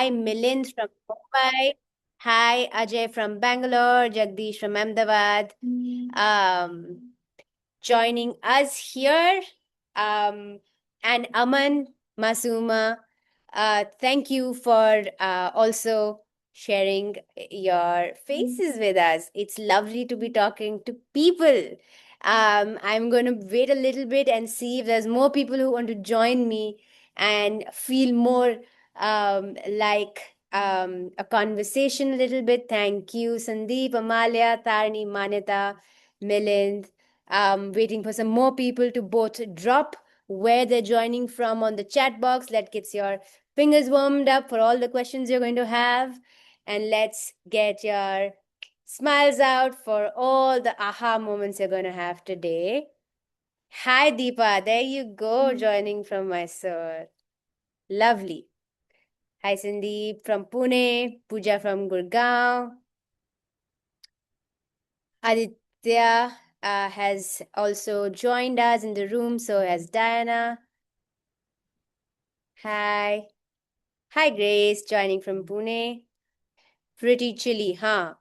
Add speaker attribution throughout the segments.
Speaker 1: Hi, Milind from Mumbai. Hi, Ajay from Bangalore. Jagdish from Ahmedabad. Um, Joining us here, um, and Aman Masuma. Thank you for also sharing your faces with us. It's lovely to be talking to people. I'm going to wait a little bit and see if there's more people who want to join me and feel more like a conversation a little bit. Thank you, Sandeep, Amalia, Tarni, Manita, Milind. Waiting for some more people to both drop where they're joining from on the chat box. That gets your fingers warmed up for all the questions you're going to have. And let's get your smiles out for all the aha moments you're going to have today. Hi, Deepa. There you go, joining from Mysore. Lovely. Hi, Sandeep from Pune. Pooja from Gurgaon. Aditya has also joined us in the room, so has Diana. Hi. Hi, Grace, joining from Pune. Pretty chilly, huh?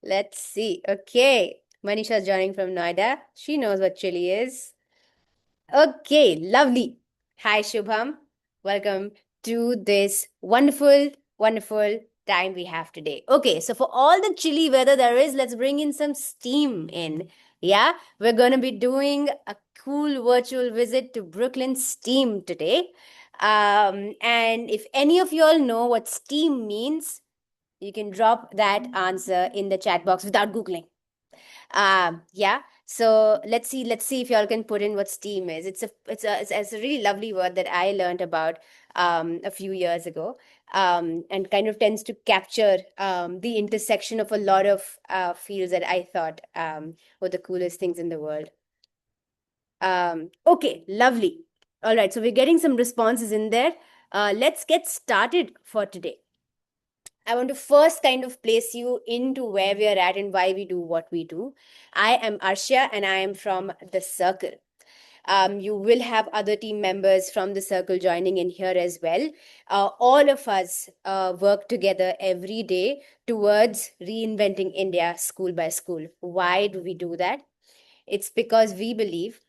Speaker 1: Let's see. Okay. Manisha's joining from Noida. She knows what chilly is. Okay, lovely. Hi, Shubham. Welcome to this wonderful, wonderful time we have today. Okay, so for all the chilly weather there is, let's bring in some steam in. Yeah, we're going to be doing a cool virtual visit to Brooklyn Steam today. And if any of you all know what steam means, you can drop that answer in the chat box without Googling. Yeah. So let's see if y'all can put in what STEAM is. It's a really lovely word that I learned about a few years ago, and kind of tends to capture the intersection of a lot of fields that I thought were the coolest things in the world. Okay, lovely. All right, so we're getting some responses in there. Let's get started for today. I want to first kind of place you into where we are at and why we do what we do. I am Arshia and I am from the Circle. You will have other team members from the Circle joining in here as well. All of us work together every day towards reinventing India school by school. Why do we do that? It's because we believe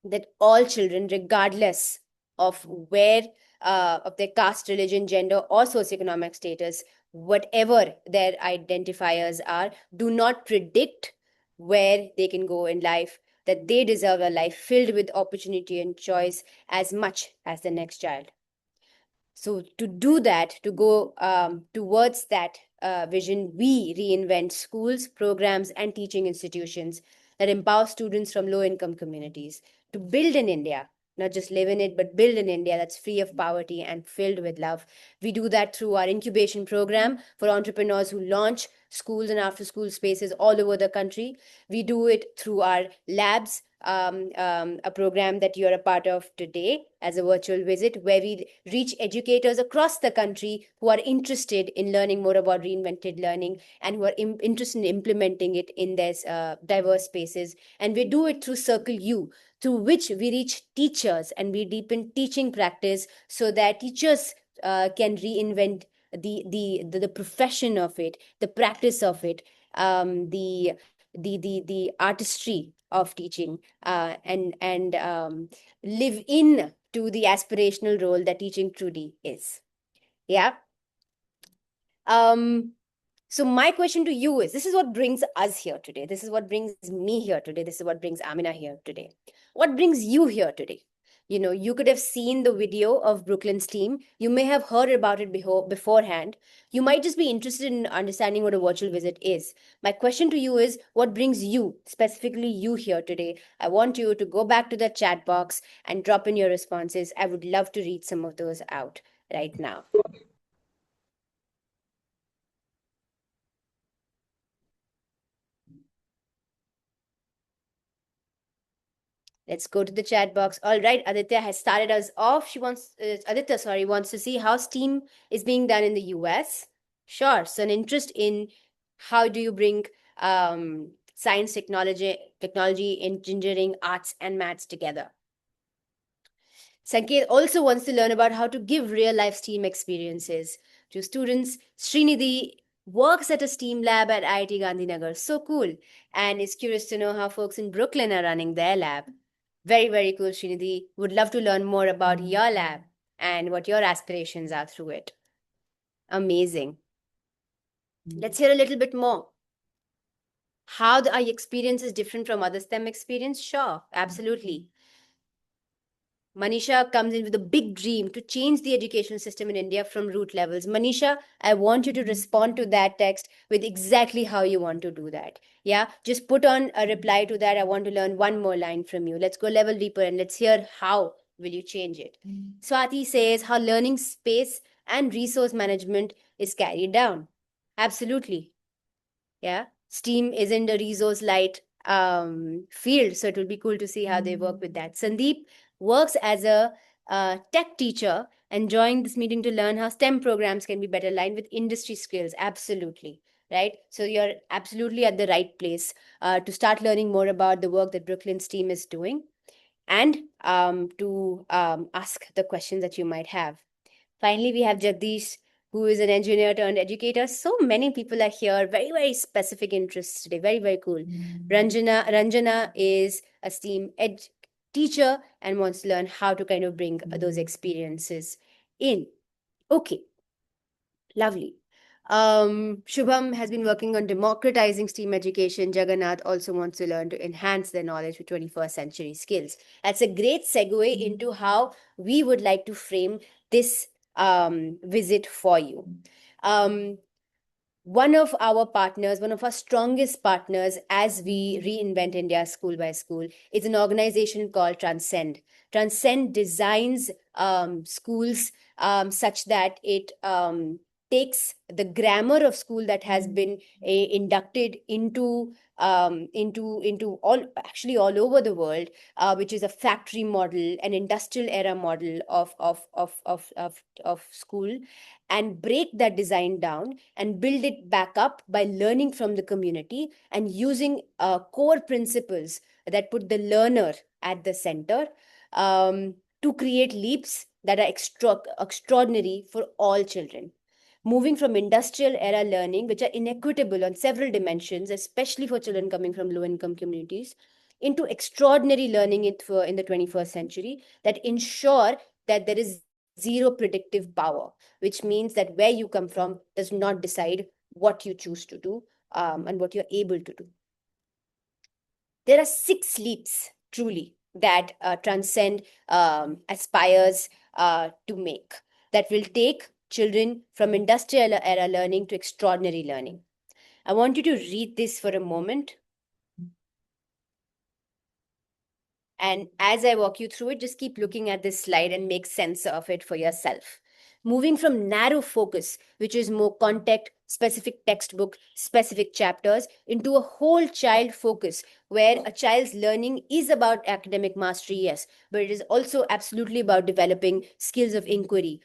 Speaker 1: that all children, regardless of where, of their caste, religion, gender, or socioeconomic status, whatever their identifiers are, do not predict where they can go in life, that they deserve a life filled with opportunity and choice as much as the next child. So, to do that, to go towards that vision, we reinvent schools, programs, and teaching institutions that empower students from low income communities to build an India, not just live in it, but build an India that's free of poverty and filled with love. We do that through our incubation program for entrepreneurs who launch schools and after school spaces all over the country. We do it through our labs, a program that you're a part of today as a virtual visit, where we reach educators across the country who are interested in learning more about reinvented learning and who are interested in implementing it in their diverse spaces. And we do it through Circle U, through which we reach teachers and we deepen teaching practice so that teachers can reinvent the profession of it, the practice of it, the artistry of teaching, and live in to the aspirational role that teaching truly is. Yeah. um so my question to you is, this is what brings us here today, this is what brings me here today, this is what brings Amina here today. What brings you here today? You could have seen the video of Brooklyn's team. You may have heard about it beforehand. You might just be interested in understanding what a virtual visit is. My question to you is, what brings you, specifically you, here today? I want you to go back to the chat box and drop in your responses. I would love to read some of those out right now. Let's go to the chat box. All right, Aditya has started us off. Aditya, sorry, wants to see how STEAM is being done in the US. Sure. So an interest in how do you bring science, technology, engineering, arts, and maths together. Sanket also wants to learn about how to give real-life STEAM experiences to students. Srinidhi works at a STEAM lab at IIT Gandhinagar. So cool. And is curious to know how folks in Brooklyn are running their lab. Very, very cool, Srinidhi. Would love to learn more about your lab and what your aspirations are through it. Amazing. Let's hear a little bit more. How are your experiences different from other STEM experience? Sure, absolutely. Manisha comes in with a big dream to change the education system in India from root levels. Manisha, I want you to respond to that text with exactly how you want to do that. Yeah, just put on a reply to that. I want to learn one more line from you. Let's go level deeper and let's hear how will you change it. Swati says how learning space and resource management is carried down. Absolutely. Yeah, STEAM isn't a resource light field, so it will be cool to see how they work with that. Sandeep works as a tech teacher and joined this meeting to learn how STEM programs can be better aligned with industry skills. Absolutely. Right. So you're absolutely at the right place to start learning more about the work that Brooklyn's team is doing and to ask the questions that you might have. Finally, we have Jagdish, who is an engineer turned educator. So many people are here, very, very specific interests today. Very, very cool. Ranjana is a STEAM teacher and wants to learn how to kind of bring those experiences in. Okay, lovely. Shubham has been working on democratizing STEAM education. Jagannath also wants to learn to enhance their knowledge with 21st century skills. That's a great segue into how we would like to frame this visit for you. One of our partners, one of our strongest partners as we reinvent India school by school, is an organization called Transcend. Transcend designs schools such that it takes the grammar of school that has been inducted into all over the world, which is a factory model, an industrial era model of school, and break that design down and build it back up by learning from the community and using core principles that put the learner at the center to create leaps that are extraordinary for all children. Moving from industrial era learning, which are inequitable on several dimensions, especially for children coming from low income communities, into extraordinary learning in the 21st century that ensure that there is zero predictive power, which means that where you come from does not decide what you choose to do and what you're able to do. There are 6 leaps, truly, that Transcend aspires to make that will take children from industrial era learning to extraordinary learning. I want you to read this for a moment. And as I walk you through it, just keep looking at this slide and make sense of it for yourself. Moving from narrow focus, which is more content, specific textbook, specific chapters, into a whole child focus, where a child's learning is about academic mastery, yes, but it is also absolutely about developing skills of inquiry,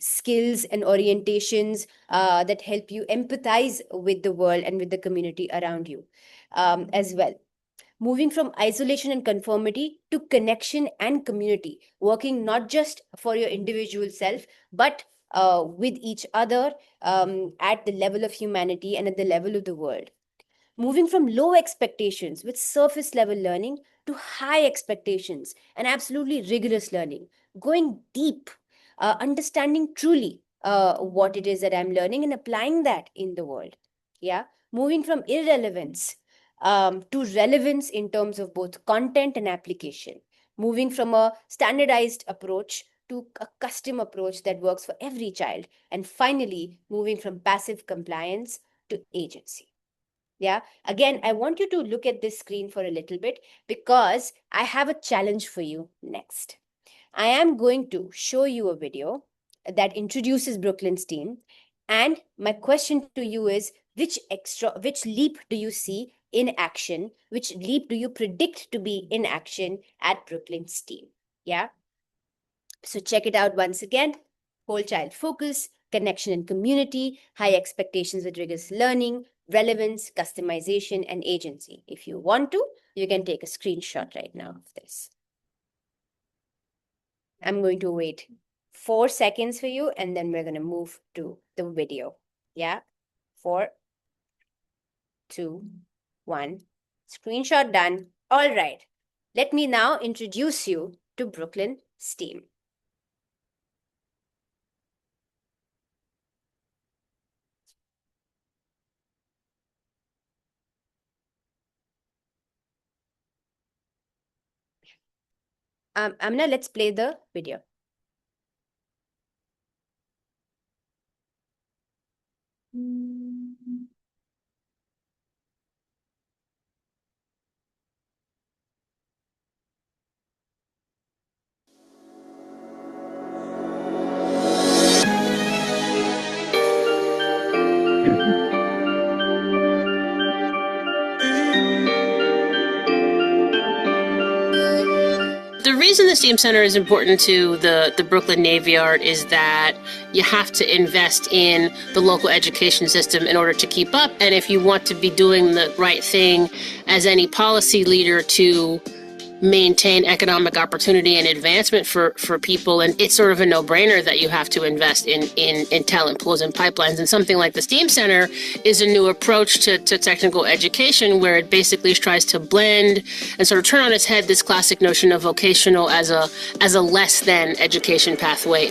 Speaker 1: skills and orientations that help you empathize with the world and with the community around you as well. Moving from isolation and conformity to connection and community, working not just for your individual self, but with each other at the level of humanity and at the level of the world. Moving from low expectations with surface level learning to high expectations and absolutely rigorous learning, going deep, understanding truly what it is that I'm learning and applying that in the world. Yeah. Moving from irrelevance to relevance in terms of both content and application. Moving from a standardized approach to a custom approach that works for every child. And finally, moving from passive compliance to agency. Yeah. Again, I want you to look at this screen for a little bit because I have a challenge for you next. I am going to show you a video that introduces Brooklyn's team. And my question to you is which leap do you see in action? Which leap do you predict to be in action at Brooklyn's team? Yeah. So check it out once again. Whole child focus, connection and community, high expectations with rigorous learning, relevance, customization, and agency. If you want to, you can take a screenshot right now of this. I'm going to wait 4 seconds for you, and then we're going to move to the video. Yeah? 4, 2, 1. Screenshot done. All right. Let me now introduce you to Brooklyn STEAM. Amna, let's play the video.
Speaker 2: The reason the STEAM Center is important to the Brooklyn Navy Yard is that you have to invest in the local education system in order to keep up. And if you want to be doing the right thing as any policy leader to maintain economic opportunity and advancement for people, and it's sort of a no-brainer that you have to invest in talent pools and pipelines. And something like the STEAM Center is a new approach to technical education, where it basically tries to blend and sort of turn on its head this classic notion of vocational as a less than education pathway.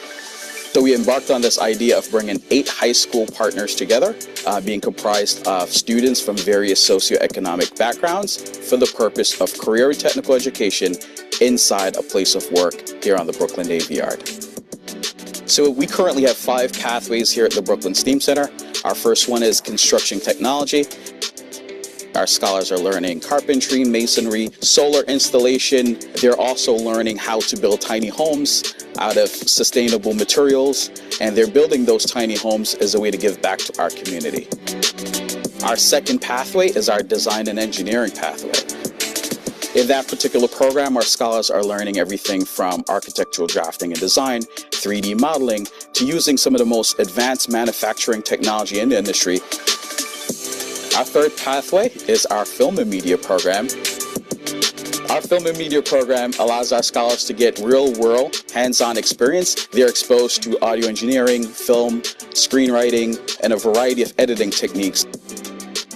Speaker 3: So we embarked on this idea of bringing 8 high school partners together, being comprised of students from various socioeconomic backgrounds for the purpose of career and technical education inside a place of work here on the Brooklyn Navy Yard. So we currently have 5 pathways here at the Brooklyn STEAM Center. Our first one is construction technology. Our scholars are learning carpentry, masonry, solar installation. They're also learning how to build tiny homes out of sustainable materials, and they're building those tiny homes as a way to give back to our community. Our second pathway is our design and engineering pathway. In that particular program, our scholars are learning everything from architectural drafting and design, 3D modeling, to using some of the most advanced manufacturing technology in the industry. Our third pathway is our film and media program. Our film and media program allows our scholars to get real-world, hands-on experience. They're exposed to audio engineering, film, screenwriting, and a variety of editing techniques.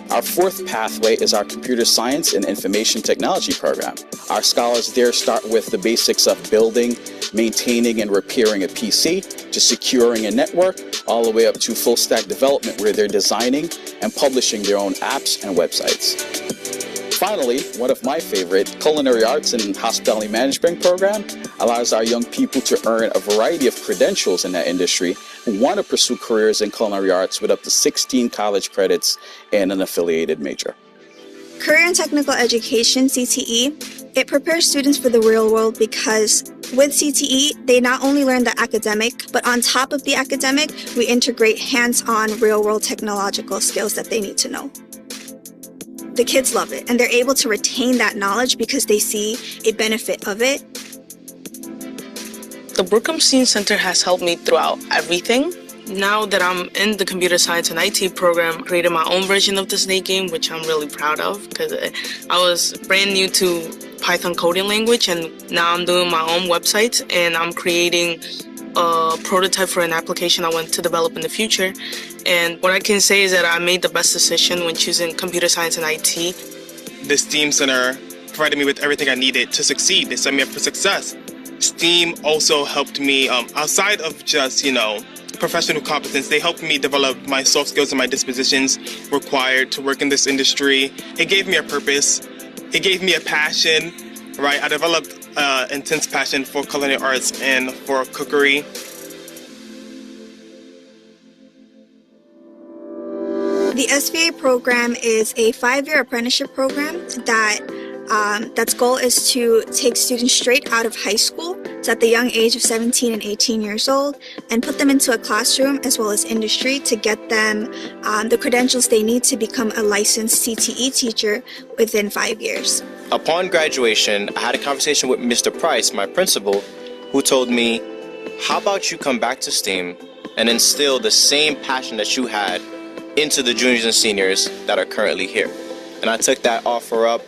Speaker 3: Our fourth pathway is our computer science and information technology program. Our scholars there start with the basics of building, maintaining, and repairing a PC, to securing a network, all the way up to full stack development, where they're designing and publishing their own apps and websites. Finally, one of my favorite, culinary arts and hospitality management program, allows our young people to earn a variety of credentials in that industry who want to pursue careers in culinary arts with up to 16 college credits and an affiliated major.
Speaker 4: Career and Technical Education, CTE, it prepares students for the real world because with CTE, they not only learn the academic, but on top of the academic, we integrate hands-on real-world technological skills that they need to know. The kids love it, and they're able to retain that knowledge because they see a benefit of it.
Speaker 5: The Brooklyn STEAM Center has helped me throughout everything. Now that I'm in the computer science and IT program, I created my own version of the Snake game, which I'm really proud of because I was brand new to Python coding language, and now I'm doing my own websites and I'm creating a prototype for an application I want to develop in the future. And what I can say is that I made the best decision when choosing computer science and IT.
Speaker 6: The STEAM Center provided me with everything I needed to succeed. They set me up for success. STEAM also helped me, outside of just, professional competence, they helped me develop my soft skills and my dispositions required to work in this industry. It gave me a purpose. It gave me a passion, right? I developed intense passion for culinary arts and for cookery.
Speaker 4: The SVA program is a 5-year apprenticeship program that's goal is to take students straight out of high school, so at the young age of 17 and 18 years old, and put them into a classroom as well as industry to get them the credentials they need to become a licensed CTE teacher within 5 years.
Speaker 7: Upon graduation, I had a conversation with Mr. Price, my principal, who told me, how about you come back to STEAM and instill the same passion that you had into the juniors and seniors that are currently here. And I took that offer up.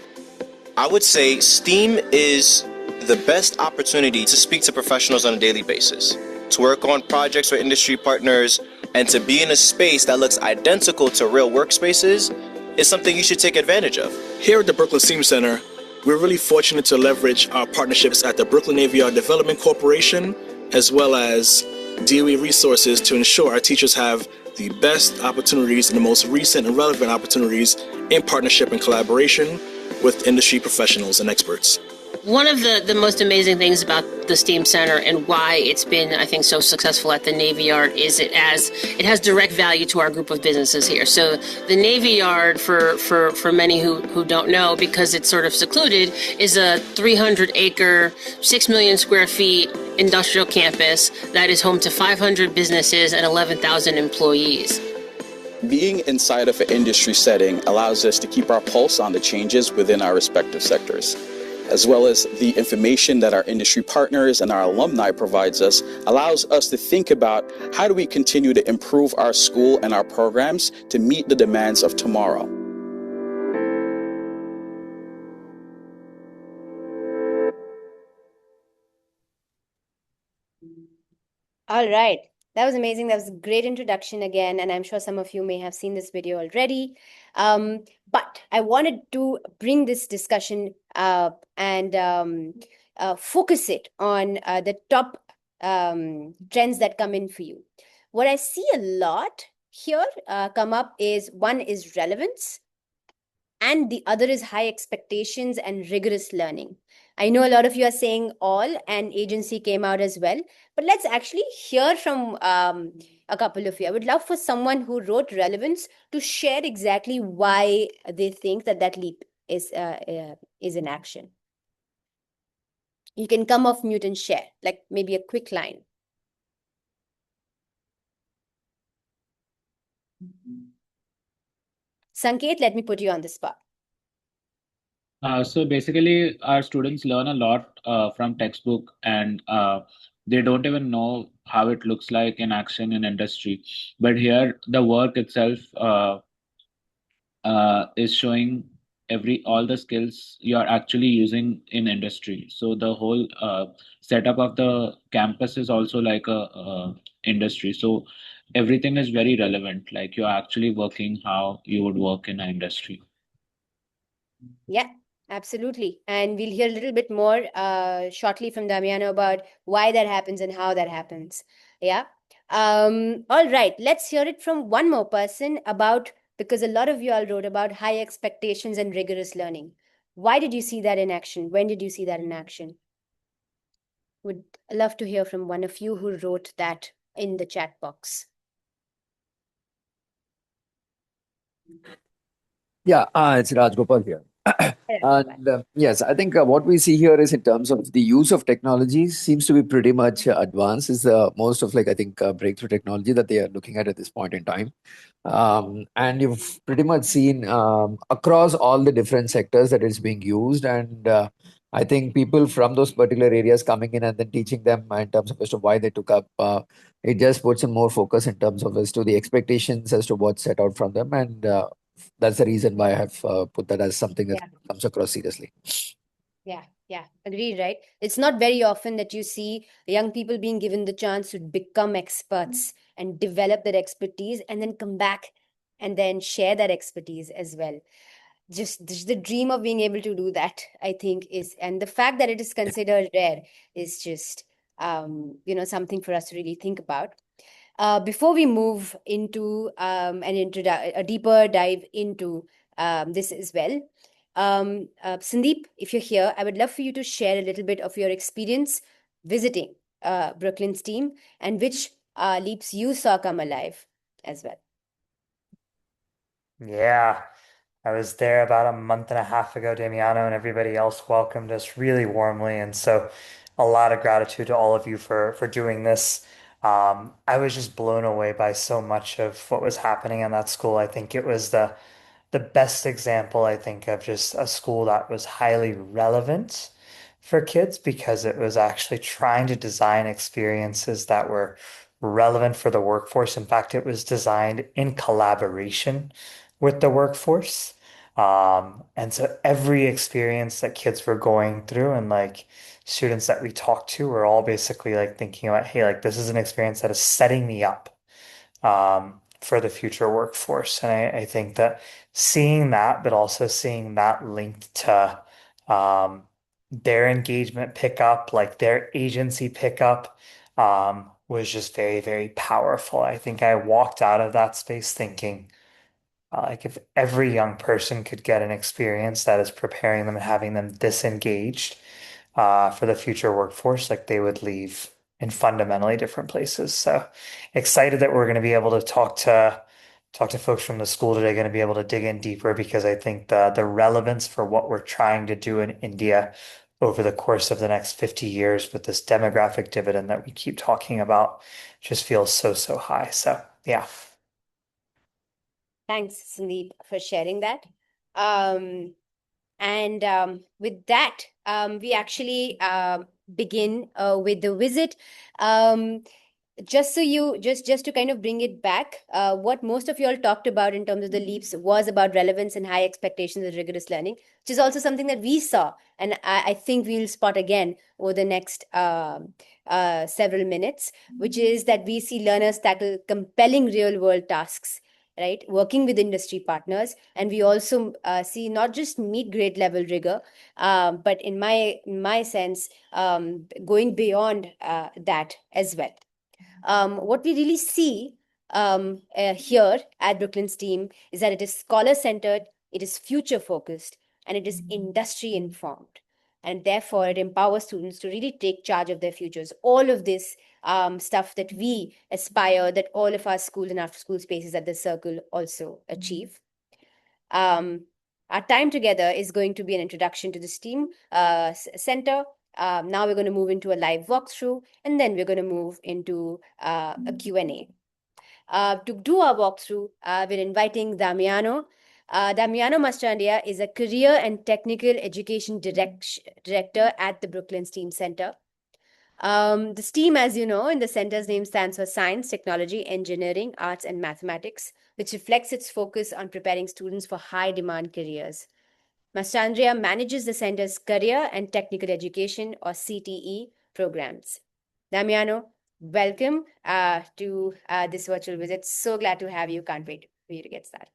Speaker 7: I would say STEAM is the best opportunity to speak to professionals on a daily basis, to work on projects with industry partners, and to be in a space that looks identical to real workspaces is something you should take advantage of.
Speaker 8: Here at the Brooklyn STEAM Center, we're really fortunate to leverage our partnerships at the Brooklyn Aviar Development Corporation, as well as DOE resources to ensure our teachers have the best opportunities and the most recent and relevant opportunities in partnership and collaboration with industry professionals and experts.
Speaker 2: One of the most amazing things about the STEAM Center and why it's been, I think, so successful at the Navy Yard is it has direct value to our group of businesses here. So the Navy Yard, for many who don't know, because it's sort of secluded, is a 300-acre, 6 million square feet industrial campus that is home to 500 businesses and 11,000 employees.
Speaker 3: Being inside of an industry setting allows us to keep our pulse on the changes within our respective sectors, as well as the information that our industry partners and our alumni provides us allows us to think about how do we continue to improve our school and our programs to meet the demands of tomorrow.
Speaker 1: All right. That was amazing. That was a great introduction again, and I'm sure some of you may have seen this video already. But I wanted to bring this discussion and focus it on the top trends that come in for you. What I see a lot here come up is one is relevance, and the other is high expectations and rigorous learning. I know a lot of you are saying all, and agency came out as well, but let's actually hear from a couple of you. I would love for someone who wrote relevance to share exactly why they think that leap is in action. You can come off mute and share, like maybe a quick line. Sanket, let me put you on the spot.
Speaker 9: So basically, our students learn a lot from textbook, and they don't even know how it looks like in action in industry. But here, the work itself is showing all the skills you are actually using in industry. So the whole setup of the campus is also like a industry. So everything is very relevant. Like you're actually working how you would work in an industry.
Speaker 1: Yeah. Absolutely. And we'll hear a little bit more shortly from Damiano about why that happens and how that happens. Yeah. All right. Let's hear it from one more person about, because a lot of you all wrote about high expectations and rigorous learning. Why did you see that in action? When did you see that in action? Would love to hear from one of you who wrote that in the chat box.
Speaker 10: Yeah, it's Rajgopal here. And yes, I think what we see here is in terms of the use of technology seems to be pretty much advanced. Is most of I think breakthrough technology that they are looking at this point in time. And you've pretty much seen across all the different sectors that it's being used. And I think people from those particular areas coming in and then teaching them in terms of as to why they took up, it just puts some more focus in terms of as to the expectations as to what's set out from them. And that's the reason why I have put that as something that comes across seriously.
Speaker 1: Yeah, agreed, right? It's not very often that you see young people being given the chance to become experts and develop that expertise and then come back and then share that expertise as well. Just the dream of being able to do that, I think, and the fact that it is considered rare is just, something for us to really think about. Before we move into a deeper dive into this as well, Sandeep, if you're here, I would love for you to share a little bit of your experience visiting Brooklyn STEAM and which leaps you saw come alive as well.
Speaker 11: Yeah, I was there about a month and a half ago. Damiano and everybody else welcomed us really warmly, and so a lot of gratitude to all of you for doing this. I was just blown away by so much of what was happening in that school. I think it was the best example, I think, of just a school that was highly relevant for kids because it was actually trying to design experiences that were relevant for the workforce. In fact, it was designed in collaboration with the workforce. And so every experience that kids were going through and like students that we talked to were all basically like thinking about, hey, like this is an experience that is setting me up for the future workforce. And I think that seeing that, but also seeing that linked to their engagement pickup, like their agency pickup, was just very, very powerful. I think I walked out of that space thinking, like if every young person could get an experience that is preparing them and having them disengaged for the future workforce, like they would leave in fundamentally different places. So excited that we're going to be able to talk to folks from the school today, going to be able to dig in deeper because I think the relevance for what we're trying to do in India over the course of the next 50 years with this demographic dividend that we keep talking about just feels so, so high. So yeah.
Speaker 1: Thanks, Sandeep, for sharing that. With that, we actually begin with the visit. Just to kind of bring it back, what most of you all talked about in terms of the leaps was about relevance and high expectations and rigorous learning, which is also something that we saw, and I think we'll spot again over the next several minutes, which is that we see learners tackle compelling real world tasks, right, working with industry partners, and we also see not just meet grade level rigor, but in my sense, going beyond that as well. What we really see here at Brooklyn STEAM is that it is scholar-centered, it is future-focused, and it is industry-informed. And therefore, it empowers students to really take charge of their futures. All of this stuff that we aspire, that all of our school and after-school spaces at the Circle also achieve. Our time together is going to be an introduction to the STEAM Center. Now we're going to move into a live walkthrough, and then we're going to move into a Q&A. To do our walkthrough, we're inviting Damiano. Damiano Mastrandia is a career and technical education director at the Brooklyn STEAM Center. The STEAM, as you know, in the center's name stands for Science, Technology, Engineering, Arts, and Mathematics, which reflects its focus on preparing students for high-demand careers. Mastandria manages the center's Career and Technical Education, or CTE, programs. Damiano, welcome to this virtual visit. So glad to have you. Can't wait for you to get started.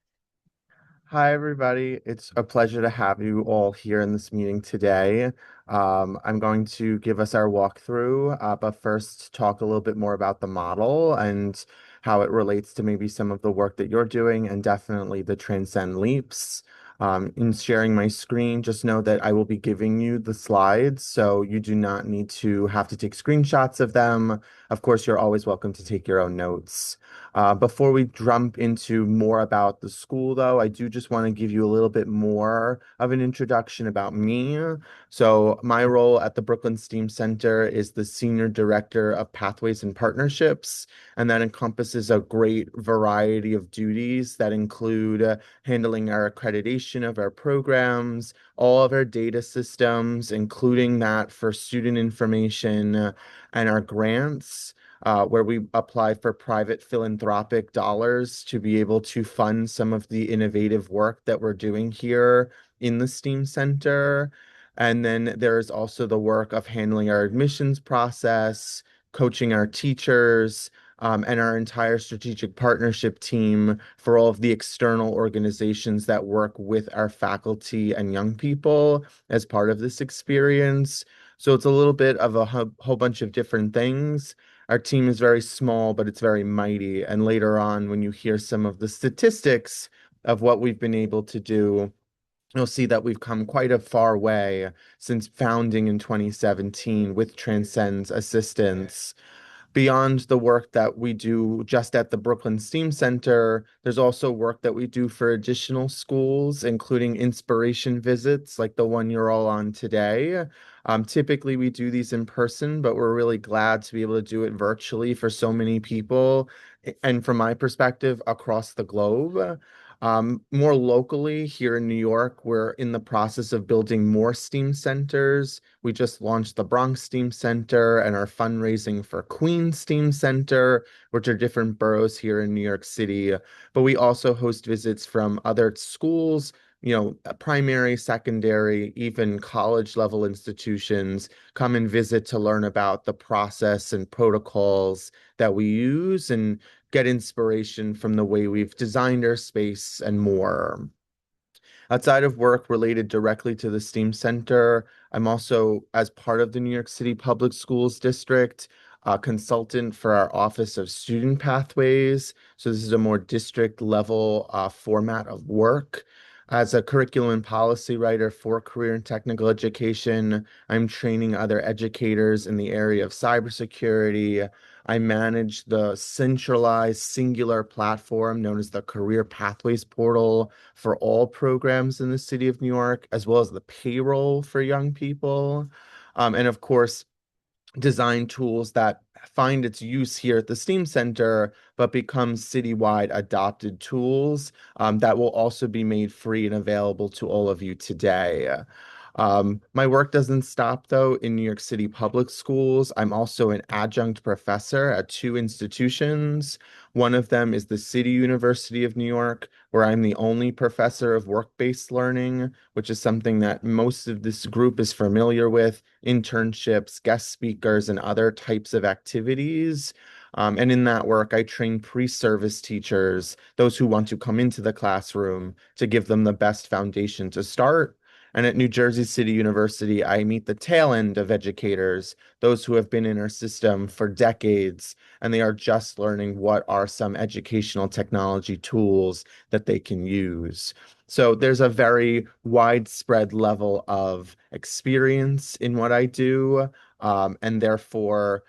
Speaker 12: Hi, everybody. It's a pleasure to have you all here in this meeting today. I'm going to give us our walkthrough, but first talk a little bit more about the model and how it relates to maybe some of the work that you're doing and definitely the Transcend Leaps. In sharing my screen, just know that I will be giving you the slides, so you do not need to have to take screenshots of them. Of course, you're always welcome to take your own notes. Before we jump into more about the school, though, I do just want to give you a little bit more of an introduction about me. So my role at the Brooklyn STEAM Center is the Senior Director of Pathways and Partnerships, and that encompasses a great variety of duties that include handling our accreditation of our programs, all of our data systems, including that for student information and our grants. Where we apply for private philanthropic dollars to be able to fund some of the innovative work that we're doing here in the STEAM Center. And then there's also the work of handling our admissions process, coaching our teachers, and our entire strategic partnership team for all of the external organizations that work with our faculty and young people as part of this experience. So it's a little bit of a whole bunch of different things. Our team is very small, but it's very mighty. And later on, when you hear some of the statistics of what we've been able to do, you'll see that we've come quite a far way since founding in 2017 with Transcend's assistance. Beyond the work that we do just at the Brooklyn STEAM Center, there's also work that we do for additional schools, including inspiration visits like the one you're all on today. Typically, we do these in person, but we're really glad to be able to do it virtually for so many people, and from my perspective, across the globe. More locally here in New York, we're in the process of building more STEAM centers. We just launched the Bronx STEAM Center and are fundraising for Queens STEAM Center, which are different boroughs here in New York City. But we also host visits from other schools, primary, secondary, even college level institutions come and visit to learn about the process and protocols that we use and get inspiration from the way we've designed our space and more. Outside of work related directly to the STEAM Center, I'm also, as part of the New York City Public Schools District, a consultant for our Office of Student Pathways. So this is a more district level format of work. As a curriculum and policy writer for career and technical education, I'm training other educators in the area of cybersecurity. I manage the centralized singular platform known as the Career Pathways Portal for all programs in the city of New York, as well as the payroll for young people. And of course, design tools that find its use here at the STEAM Center, but become citywide adopted tools that will also be made free and available to all of you today. My work doesn't stop, though, in New York City public schools. I'm also an adjunct professor at 2 institutions. One of them is the City University of New York, where I'm the only professor of work-based learning, which is something that most of this group is familiar with, internships, guest speakers, and other types of activities. And in that work, I train pre-service teachers, those who want to come into the classroom, to give them the best foundation to start. And at New Jersey City University, I meet the tail end of educators, those who have been in our system for decades, and they are just learning what are some educational technology tools that they can use. So there's a very widespread level of experience in what I do, and therefore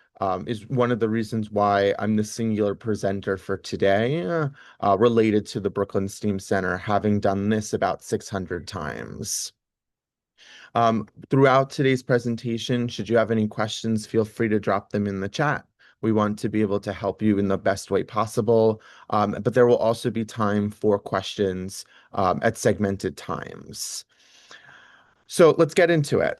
Speaker 12: is one of the reasons why I'm the singular presenter for today, related to the Brooklyn STEAM Center, having done this about 600 times. Throughout today's presentation, should you have any questions, feel free to drop them in the chat. We want to be able to help you in the best way possible, but there will also be time for questions at segmented times. So let's get into it.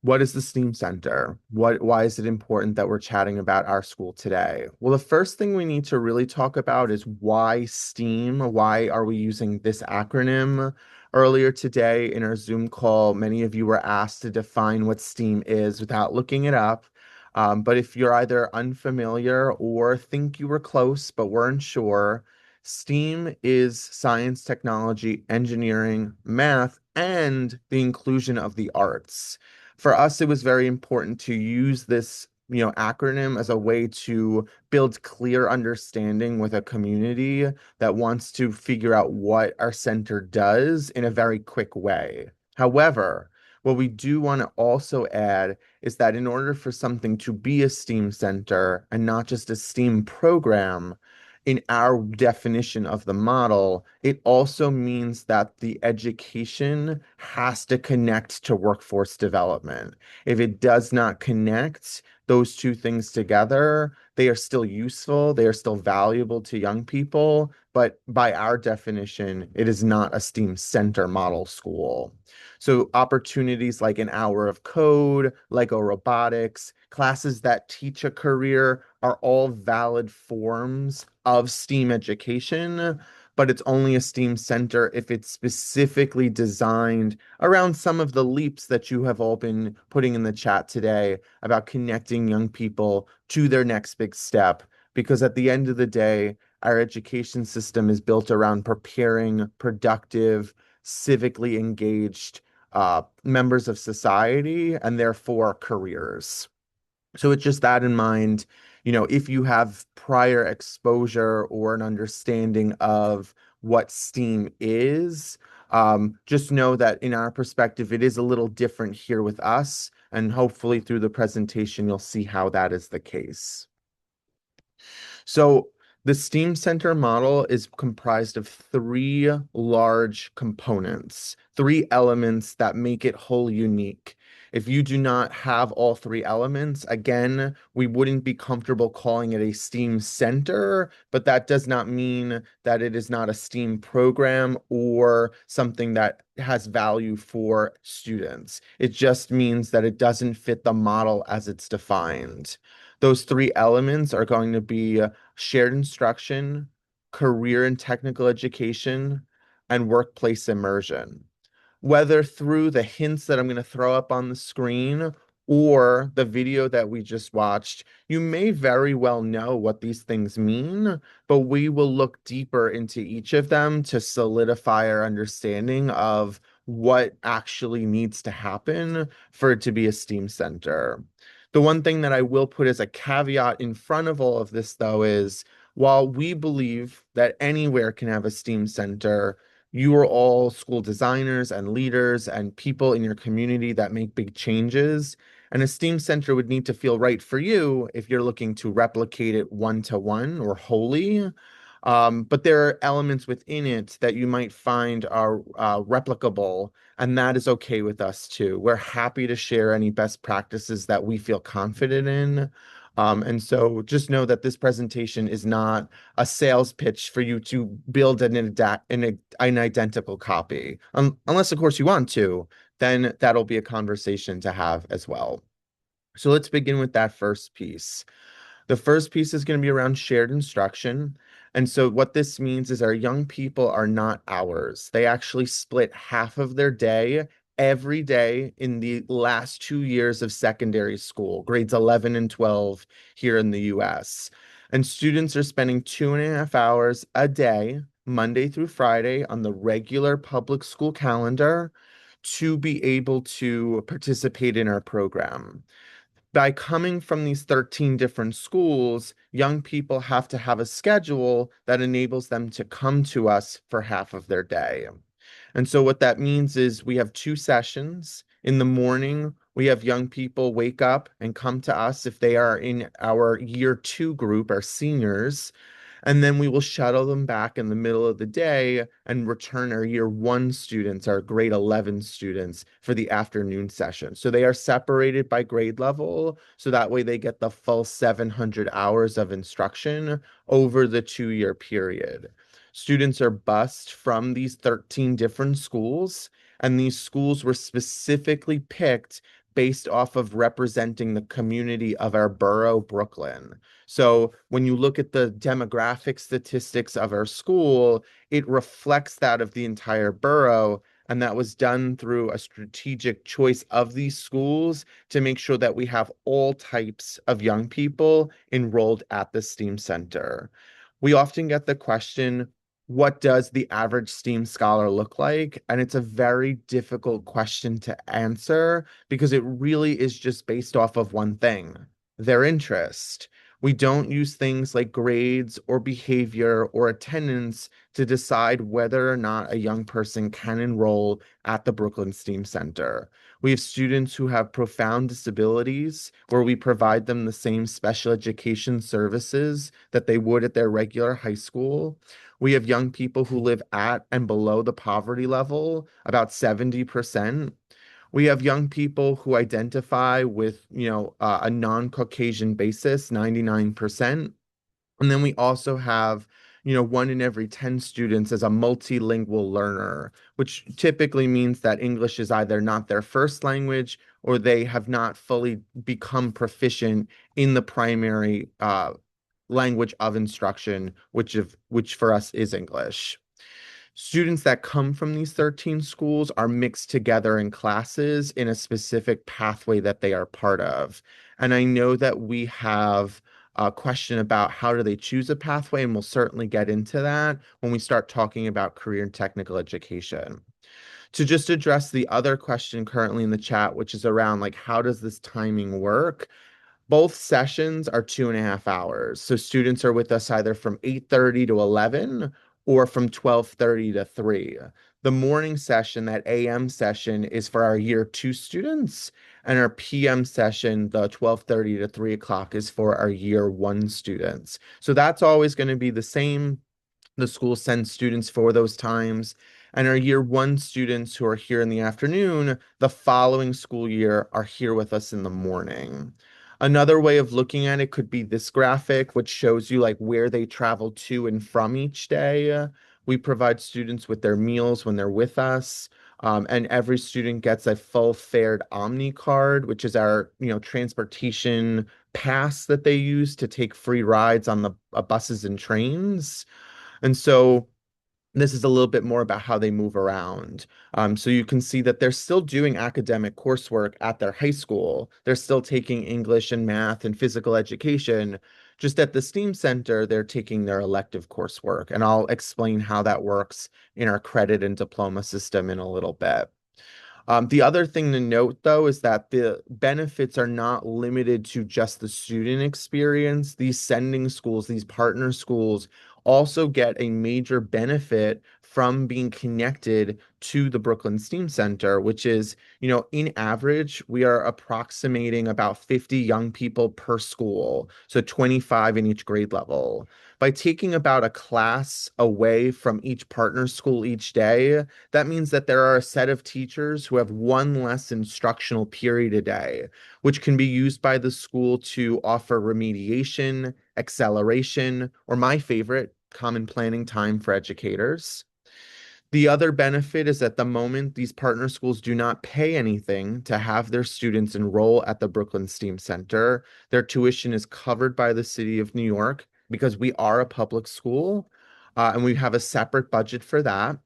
Speaker 12: What is the STEAM Center? Why is it important that we're chatting about our school today? Well, the first thing we need to really talk about is why STEAM? Why are we using this acronym? Earlier today in our Zoom call, many of you were asked to define what STEAM is without looking it up. But if you're either unfamiliar or think you were close but weren't sure, STEAM is science, technology, engineering, math, and the inclusion of the arts. For us, it was very important to use this acronym as a way to build clear understanding with a community that wants to figure out what our center does in a very quick way. However, what we do want to also add is that in order for something to be a STEAM center and not just a STEAM program, in our definition of the model, it also means that the education has to connect to workforce development. If it does not connect those two things together, they are still useful, they are still valuable to young people, but by our definition, it is not a STEAM center model school. So opportunities like an hour of code, Lego robotics, classes that teach a career are all valid forms of STEAM education, but it's only a STEAM center if it's specifically designed around some of the leaps that you have all been putting in the chat today about connecting young people to their next big step. Because at the end of the day, our education system is built around preparing productive, civically engaged members of society and therefore careers. So with just that in mind, if you have prior exposure or an understanding of what STEAM is, just know that in our perspective, it is a little different here with us. And hopefully through the presentation, you'll see how that is the case. So the STEAM Center model is comprised of 3 large components, 3 elements that make it whole unique. If you do not have all 3 elements, again, we wouldn't be comfortable calling it a STEAM center, but that does not mean that it is not a STEAM program or something that has value for students. It just means that it doesn't fit the model as it's defined. Those 3 elements are going to be shared instruction, career and technical education, and workplace immersion. whether through the hints that I'm going to throw up on the screen or the video that we just watched. You may very well know what these things mean, but we will look deeper into each of them to solidify our understanding of what actually needs to happen for it to be a STEAM center. The one thing that I will put as a caveat in front of all of this, though, is while we believe that anywhere can have a STEAM center, you are all school designers and leaders and people in your community that make big changes. And a STEAM center would need to feel right for you if you're looking to replicate it one-to-one or wholly. But there are elements within it that you might find are replicable, and that is okay with us too. We're happy to share any best practices that we feel confident in. And so just know that this presentation is not a sales pitch for you to build an identical copy. Unless, of course, you want to, then that'll be a conversation to have as well. So let's begin with that first piece. The first piece is going to be around shared instruction. And so what this means is our young people are not ours. They actually split half of their day every day in the last 2 years of secondary school, grades 11 and 12 here in the US. And students are spending 2.5 hours a day, Monday through Friday, on the regular public school calendar to be able to participate in our program. By coming from these 13 different schools, young people have to have a schedule that enables them to come to us for half of their day. And so what that means is we have 2 sessions. In the morning, we have young people wake up and come to us if they are in our year 2 group, our seniors. And then we will shuttle them back in the middle of the day and return our year 1 students, our grade 11 students, for the afternoon session. So they are separated by grade level, so that way they get the full 700 hours of instruction over the 2-year period. Students are bused from these 13 different schools, and these schools were specifically picked based off of representing the community of our borough, Brooklyn. So when you look at the demographic statistics of our school, it reflects that of the entire borough. And that was done through a strategic choice of these schools to make sure that we have all types of young people enrolled at the STEAM Center. We often get the question, what does the average STEAM scholar look like? And it's a very difficult question to answer because it really is just based off of one thing, their interest. We don't use things like grades or behavior or attendance to decide whether or not a young person can enroll at the Brooklyn STEAM Center. We have students who have profound disabilities where we provide them the same special education services that they would at their regular high school. We have young people who live at and below the poverty level, about 70%. We have young people who identify with, a non-Caucasian basis, 99%. And then we also have, 1 in every 10 students as a multilingual learner, which typically means that English is either not their first language or they have not fully become proficient in the primary language of instruction, which for us is English. Students that come from these 13 schools are mixed together in classes in a specific pathway that they are part of. And I know that we have a question about how do they choose a pathway, and we'll certainly get into that when we start talking about career and technical education. To just address the other question currently in the chat, which is around like, how does this timing work? Both sessions are 2.5 hours. So students are with us either from 8:30 to 11 or from 12:30 to 3. The morning session, that AM session, is for our year 2 students, and our PM session, the 12:30 to 3 o'clock, is for our year 1 students. So that's always going to be the same. The school sends students for those times. And our year 1 students who are here in the afternoon, the following school year are here with us in the morning. Another way of looking at it could be this graphic, which shows you like where they travel to and from each day. We provide students with their meals when they're with us. And every student gets a full fared Omni card, which is our, transportation pass that they use to take free rides on the buses and trains. And so This is a little bit more about how they move around. So you can see that they're still doing academic coursework at their high school. They're still taking English and math and physical education. Just at the STEAM Center, they're taking their elective coursework. And I'll explain how that works in our credit and diploma system in a little bit. The other thing to note, though, is that the benefits are not limited to just the student experience. These sending schools, these partner schools, also get a major benefit from being connected to the Brooklyn STEAM Center, which is, in average, we are approximating about 50 young people per school, so 25 in each grade level. By taking about a class away from each partner school each day, that means that there are a set of teachers who have one less instructional period a day, which can be used by the school to offer remediation, acceleration, or my favorite, common planning time for educators. The other benefit is at the moment, these partner schools do not pay anything to have their students enroll at the Brooklyn STEAM Center. Their tuition is covered by the city of New York because we are a public school, and we have a separate budget for that.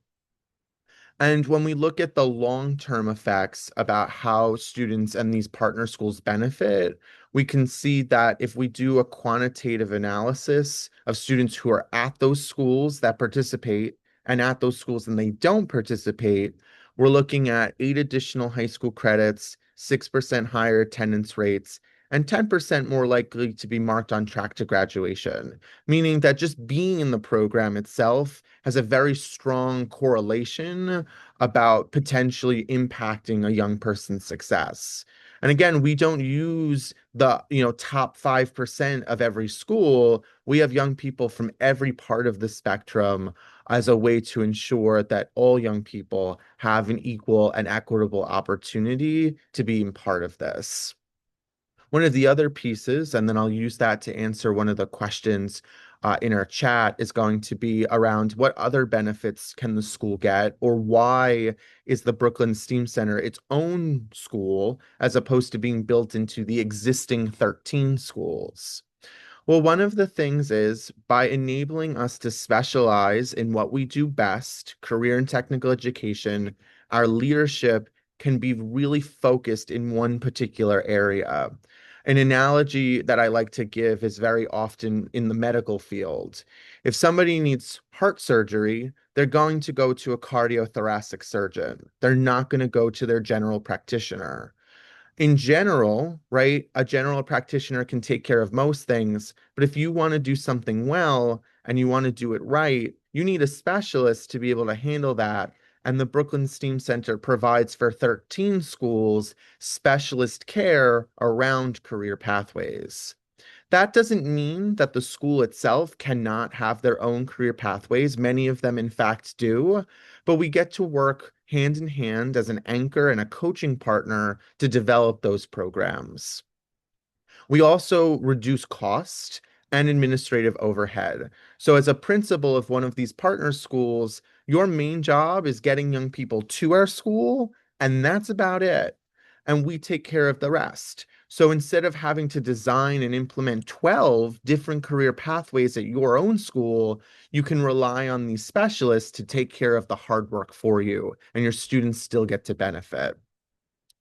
Speaker 12: And when we look at the long-term effects about how students and these partner schools benefit, we can see that if we do a quantitative analysis of students who are at those schools that participate and at those schools and they don't participate, we're looking at 8 additional high school credits, 6% higher attendance rates, and 10% more likely to be marked on track to graduation, meaning that just being in the program itself has a very strong correlation about potentially impacting a young person's success. And again, we don't use the top 5% of every school. We have young people from every part of the spectrum as a way to ensure that all young people have an equal and equitable opportunity to be part of this. One of the other pieces, and then I'll use that to answer one of the questions in our chat, is going to be around what other benefits can the school get, or why is the Brooklyn STEAM Center its own school as opposed to being built into the existing 13 schools? Well, one of the things is by enabling us to specialize in what we do best, career and technical education, our leadership can be really focused in one particular area. An analogy that I like to give is very often in the medical field. If somebody needs heart surgery, they're going to go to a cardiothoracic surgeon. They're not going to go to their general practitioner. In general, right, a general practitioner can take care of most things, but if you want to do something well and you want to do it right, you need a specialist to be able to handle that. And the Brooklyn STEAM Center provides for 13 schools specialist care around career pathways. That doesn't mean that the school itself cannot have their own career pathways. Many of them, in fact, do. But we get to work hand in hand as an anchor and a coaching partner to develop those programs. We also reduce cost and administrative overhead. So as a principal of one of these partner schools, your main job is getting young people to our school, and that's about it. And we take care of the rest. So instead of having to design and implement 12 different career pathways at your own school, you can rely on these specialists to take care of the hard work for you, and your students still get to benefit.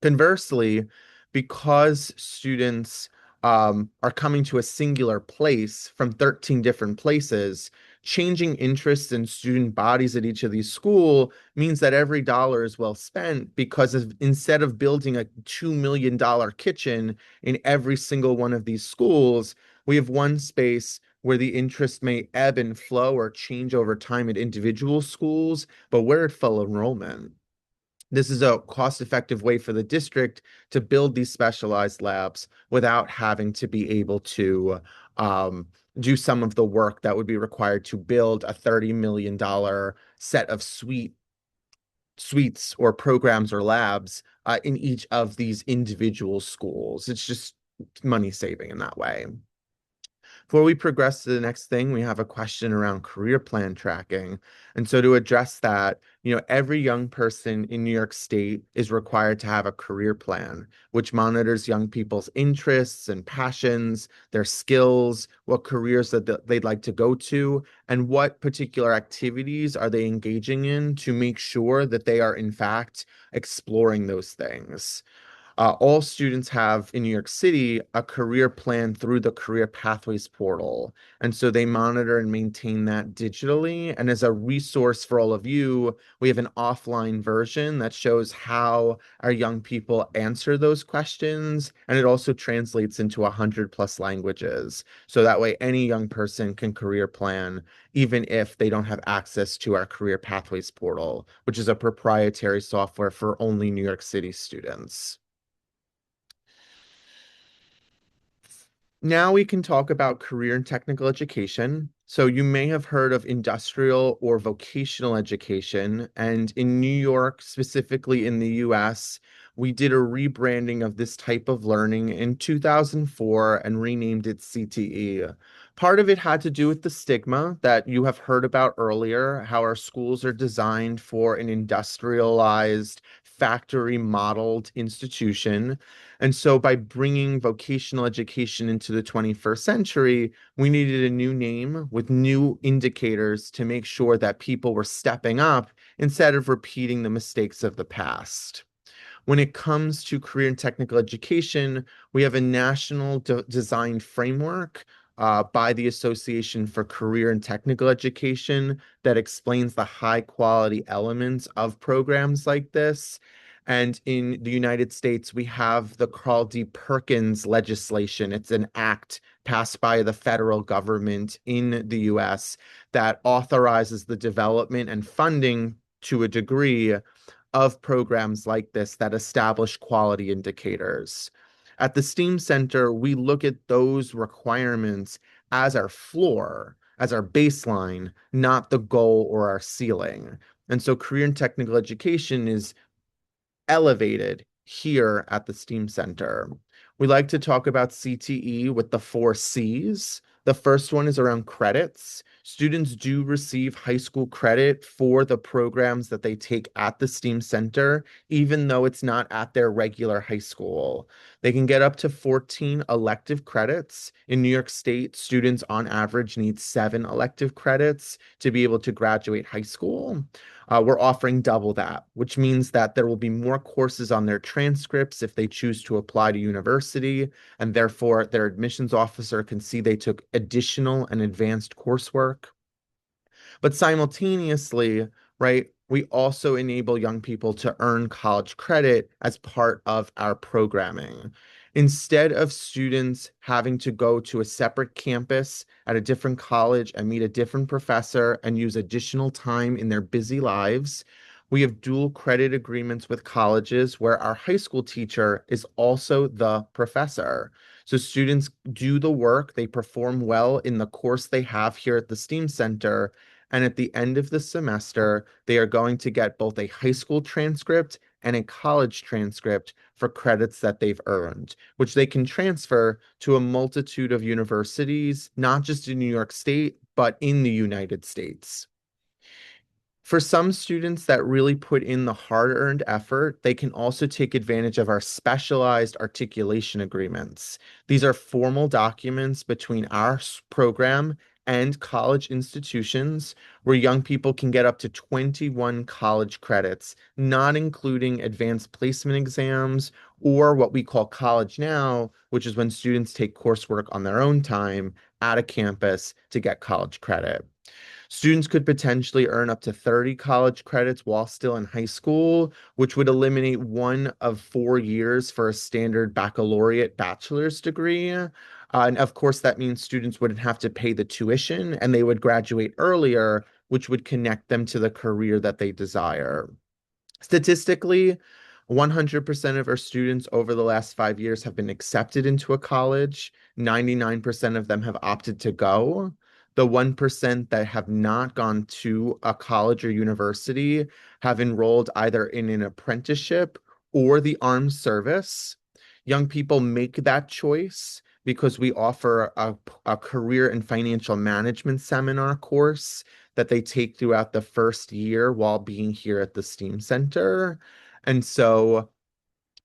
Speaker 12: Conversely, because students are coming to a singular place from 13 different places, changing interests in student bodies at each of these schools means that every dollar is well spent, because instead of building a $2 million kitchen in every single one of these schools, we have one space where the interest may ebb and flow or change over time at individual schools, but we're at full enrollment. This is a cost-effective way for the district to build these specialized labs without having to be able to do some of the work that would be required to build a $30 million set of suites or programs or labs in each of these individual schools. It's just money saving in that way. Before we progress to the next thing, we have a question around career plan tracking. And so to address that, every young person in New York State is required to have a career plan, which monitors young people's interests and passions, their skills, what careers that they'd like to go to, and what particular activities are they engaging in to make sure that they are, in fact, exploring those things. All students have in New York City a career plan through the Career Pathways portal. And so they monitor and maintain that digitally. And as a resource for all of you, we have an offline version that shows how our young people answer those questions. And it also translates into 100+ languages. So that way, any young person can career plan, even if they don't have access to our Career Pathways portal, which is a proprietary software for only New York City students. Now we can talk about career and technical education. So you may have heard of industrial or vocational education. And in New York, specifically in the US, we did a rebranding of this type of learning in 2004 and renamed it CTE. Part of it had to do with the stigma that you have heard about earlier, how our schools are designed for an industrialized, factory modeled institution. And so by bringing vocational education into the 21st century, we needed a new name with new indicators to make sure that people were stepping up instead of repeating the mistakes of the past. When it comes to career and technical education, we have a national design framework by the Association for Career and Technical Education that explains the high quality elements of programs like this. And in the United States, we have the Carl D. Perkins legislation. It's an act passed by the federal government in the US that authorizes the development and funding to a degree of programs like this that establish quality indicators. At the STEAM Center, we look at those requirements as our floor, as our baseline, not the goal or our ceiling. And so career and technical education is elevated here at the STEAM Center. We like to talk about CTE with the 4 C's. The first one is around credits. Students do receive high school credit for the programs that they take at the STEAM Center, even though it's not at their regular high school. They can get up to 14 elective credits. In New York State, students on average need 7 elective credits to be able to graduate high school. We're offering double that, which means that there will be more courses on their transcripts if they choose to apply to university, and therefore their admissions officer can see they took additional and advanced coursework. But simultaneously, right, we also enable young people to earn college credit as part of our programming. Instead of students having to go to a separate campus at a different college and meet a different professor and use additional time in their busy lives, we have dual credit agreements with colleges where our high school teacher is also the professor. So students do the work, they perform well in the course they have here at the STEAM Center, and at the end of the semester, they are going to get both a high school transcript and a college transcript for credits that they've earned, which they can transfer to a multitude of universities, not just in New York State, but in the United States. For some students that really put in the hard-earned effort, they can also take advantage of our specialized articulation agreements. These are formal documents between our program and college institutions where young people can get up to 21 college credits, not including advanced placement exams or what we call College Now, which is when students take coursework on their own time at a campus to get college credit. Students could potentially earn up to 30 college credits while still in high school, which would eliminate 1 of 4 years for a standard baccalaureate bachelor's degree. And of course, that means students wouldn't have to pay the tuition and they would graduate earlier, which would connect them to the career that they desire. Statistically, 100% of our students over the last 5 years have been accepted into a college. 99% of them have opted to go. The 1% that have not gone to a college or university have enrolled either in an apprenticeship or the armed service. Young people make that choice because we offer a career and financial management seminar course that they take throughout the first year while being here at the STEAM Center. And so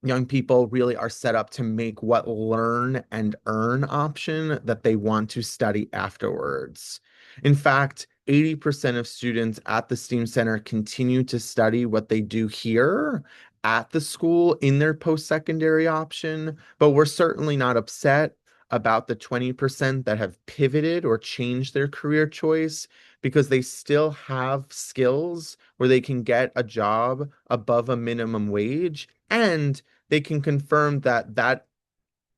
Speaker 12: young people really are set up to make what learn and earn option that they want to study afterwards. In fact, 80% of students at the STEAM Center continue to study what they do here at the school in their post-secondary option, but we're certainly not upset about the 20% that have pivoted or changed their career choice because they still have skills where they can get a job above a minimum wage, and they can confirm that that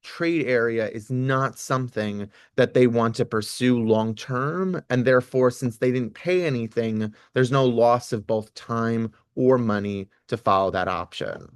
Speaker 12: trade area is not something that they want to pursue long term. And therefore, since they didn't pay anything, there's no loss of both time or money to follow that option.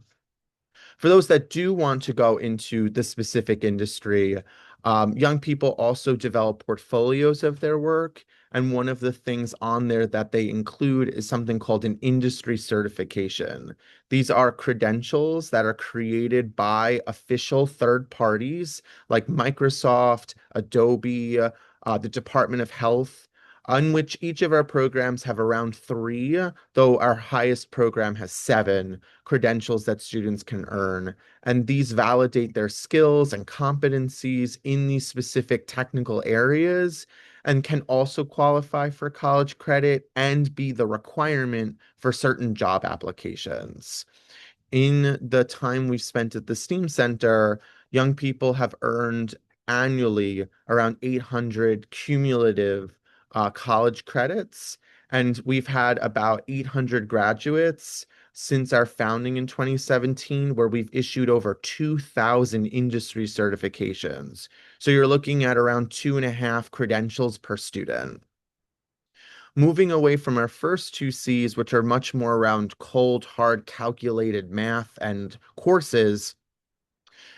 Speaker 12: For those that do want to go into the specific industry, young people also develop portfolios of their work. And one of the things on there that they include is something called an industry certification. These are credentials that are created by official third parties like Microsoft, Adobe, the Department of Health, on which each of our programs have around 3, though our highest program has 7 credentials that students can earn. And these validate their skills and competencies in these specific technical areas and can also qualify for college credit and be the requirement for certain job applications. In the time we've spent at the STEAM Center, young people have earned annually around 800 cumulative college credits, and we've had about 800 graduates since our founding in 2017, where we've issued over 2,000 industry certifications. So you're looking at around 2.5 credentials per student. Moving away from our first 2 C's, which are much more around cold, hard, calculated math and courses,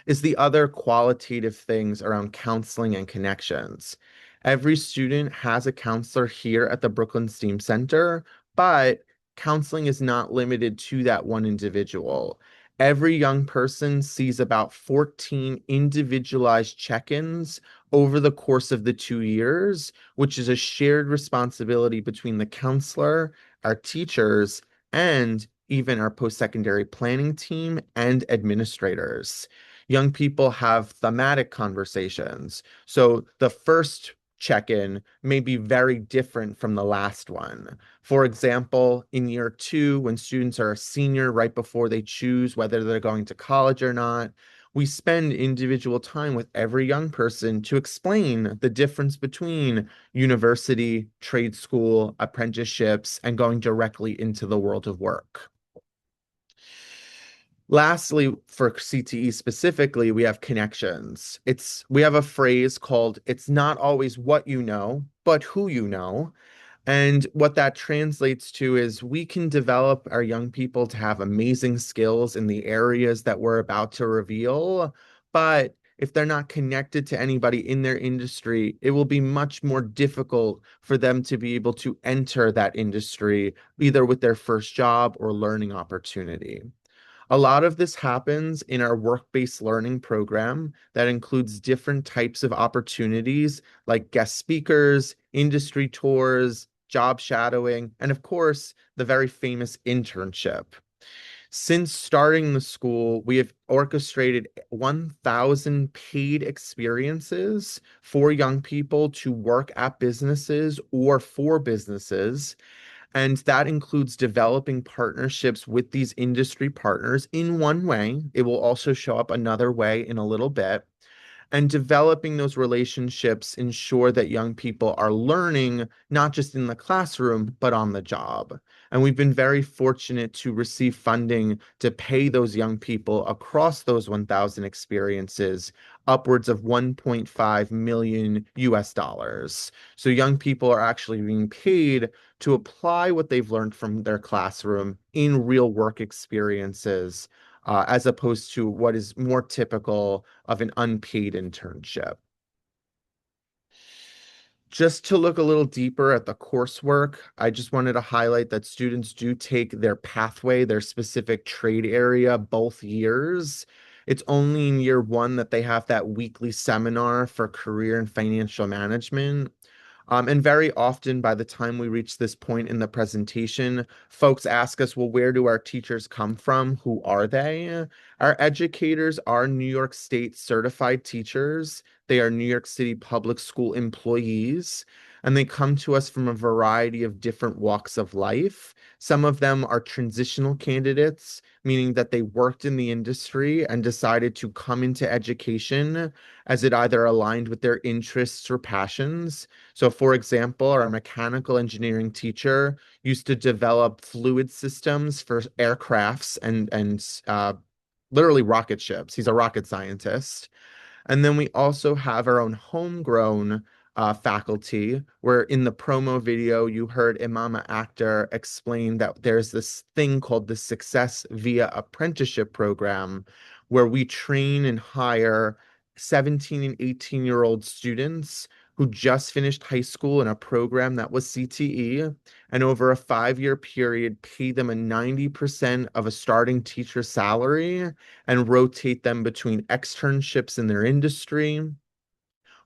Speaker 12: is the other qualitative things around counseling and connections. Every student has a counselor here at the Brooklyn STEAM Center, but counseling is not limited to that one individual. Every young person sees about 14 individualized check-ins over the course of the 2 years, which is a shared responsibility between the counselor, our teachers, and even our post-secondary planning team and administrators. Young people have thematic conversations. So the first check-in may be very different from the last one. For example, in year 2, when students are a senior right before they choose whether they're going to college or not, we spend individual time with every young person to explain the difference between university, trade school, apprenticeships, and going directly into the world of work. Lastly, for CTE specifically, we have connections. We have a phrase called, it's not always what you know, but who you know. And what that translates to is we can develop our young people to have amazing skills in the areas that we're about to reveal. But if they're not connected to anybody in their industry, it will be much more difficult for them to be able to enter that industry, either with their first job or learning opportunity. A lot of this happens in our work-based learning program that includes different types of opportunities like guest speakers, industry tours, job shadowing, and of course, the very famous internship. Since starting the school, we have orchestrated 1,000 paid experiences for young people to work at businesses or for businesses. And that includes developing partnerships with these industry partners in one way. It will also show up another way in a little bit. And developing those relationships ensure that young people are learning not just in the classroom, but on the job. And we've been very fortunate to receive funding to pay those young people across those 1,000 experiences upwards of 1.5 million US dollars. So young people are actually being paid to apply what they've learned from their classroom in real work experiences, as opposed to what is more typical of an unpaid internship. Just to look a little deeper at the coursework, I just wanted to highlight that students do take their pathway, their specific trade area, both years. It's only in year one that they have that weekly seminar for career and financial management. And very often, by the time we reach this point in the presentation, folks ask us, well, where do our teachers come from? Who are they? Our educators are New York State certified teachers. They are New York City public school employees, and they come to us from a variety of different walks of life. Some of them are transitional candidates, meaning that they worked in the industry and decided to come into education as it either aligned with their interests or passions. So, for example, our mechanical engineering teacher used to develop fluid systems for aircrafts and literally rocket ships. He's a rocket scientist. And then we also have our own homegrown faculty, where in the promo video, you heard Imama Akhtar explain that there's this thing called the Success Via Apprenticeship Program, where we train and hire 17 and 18-year-old students who just finished high school in a program that was CTE, and over a 5-year period, pay them a 90% of a starting teacher salary and rotate them between externships in their industry,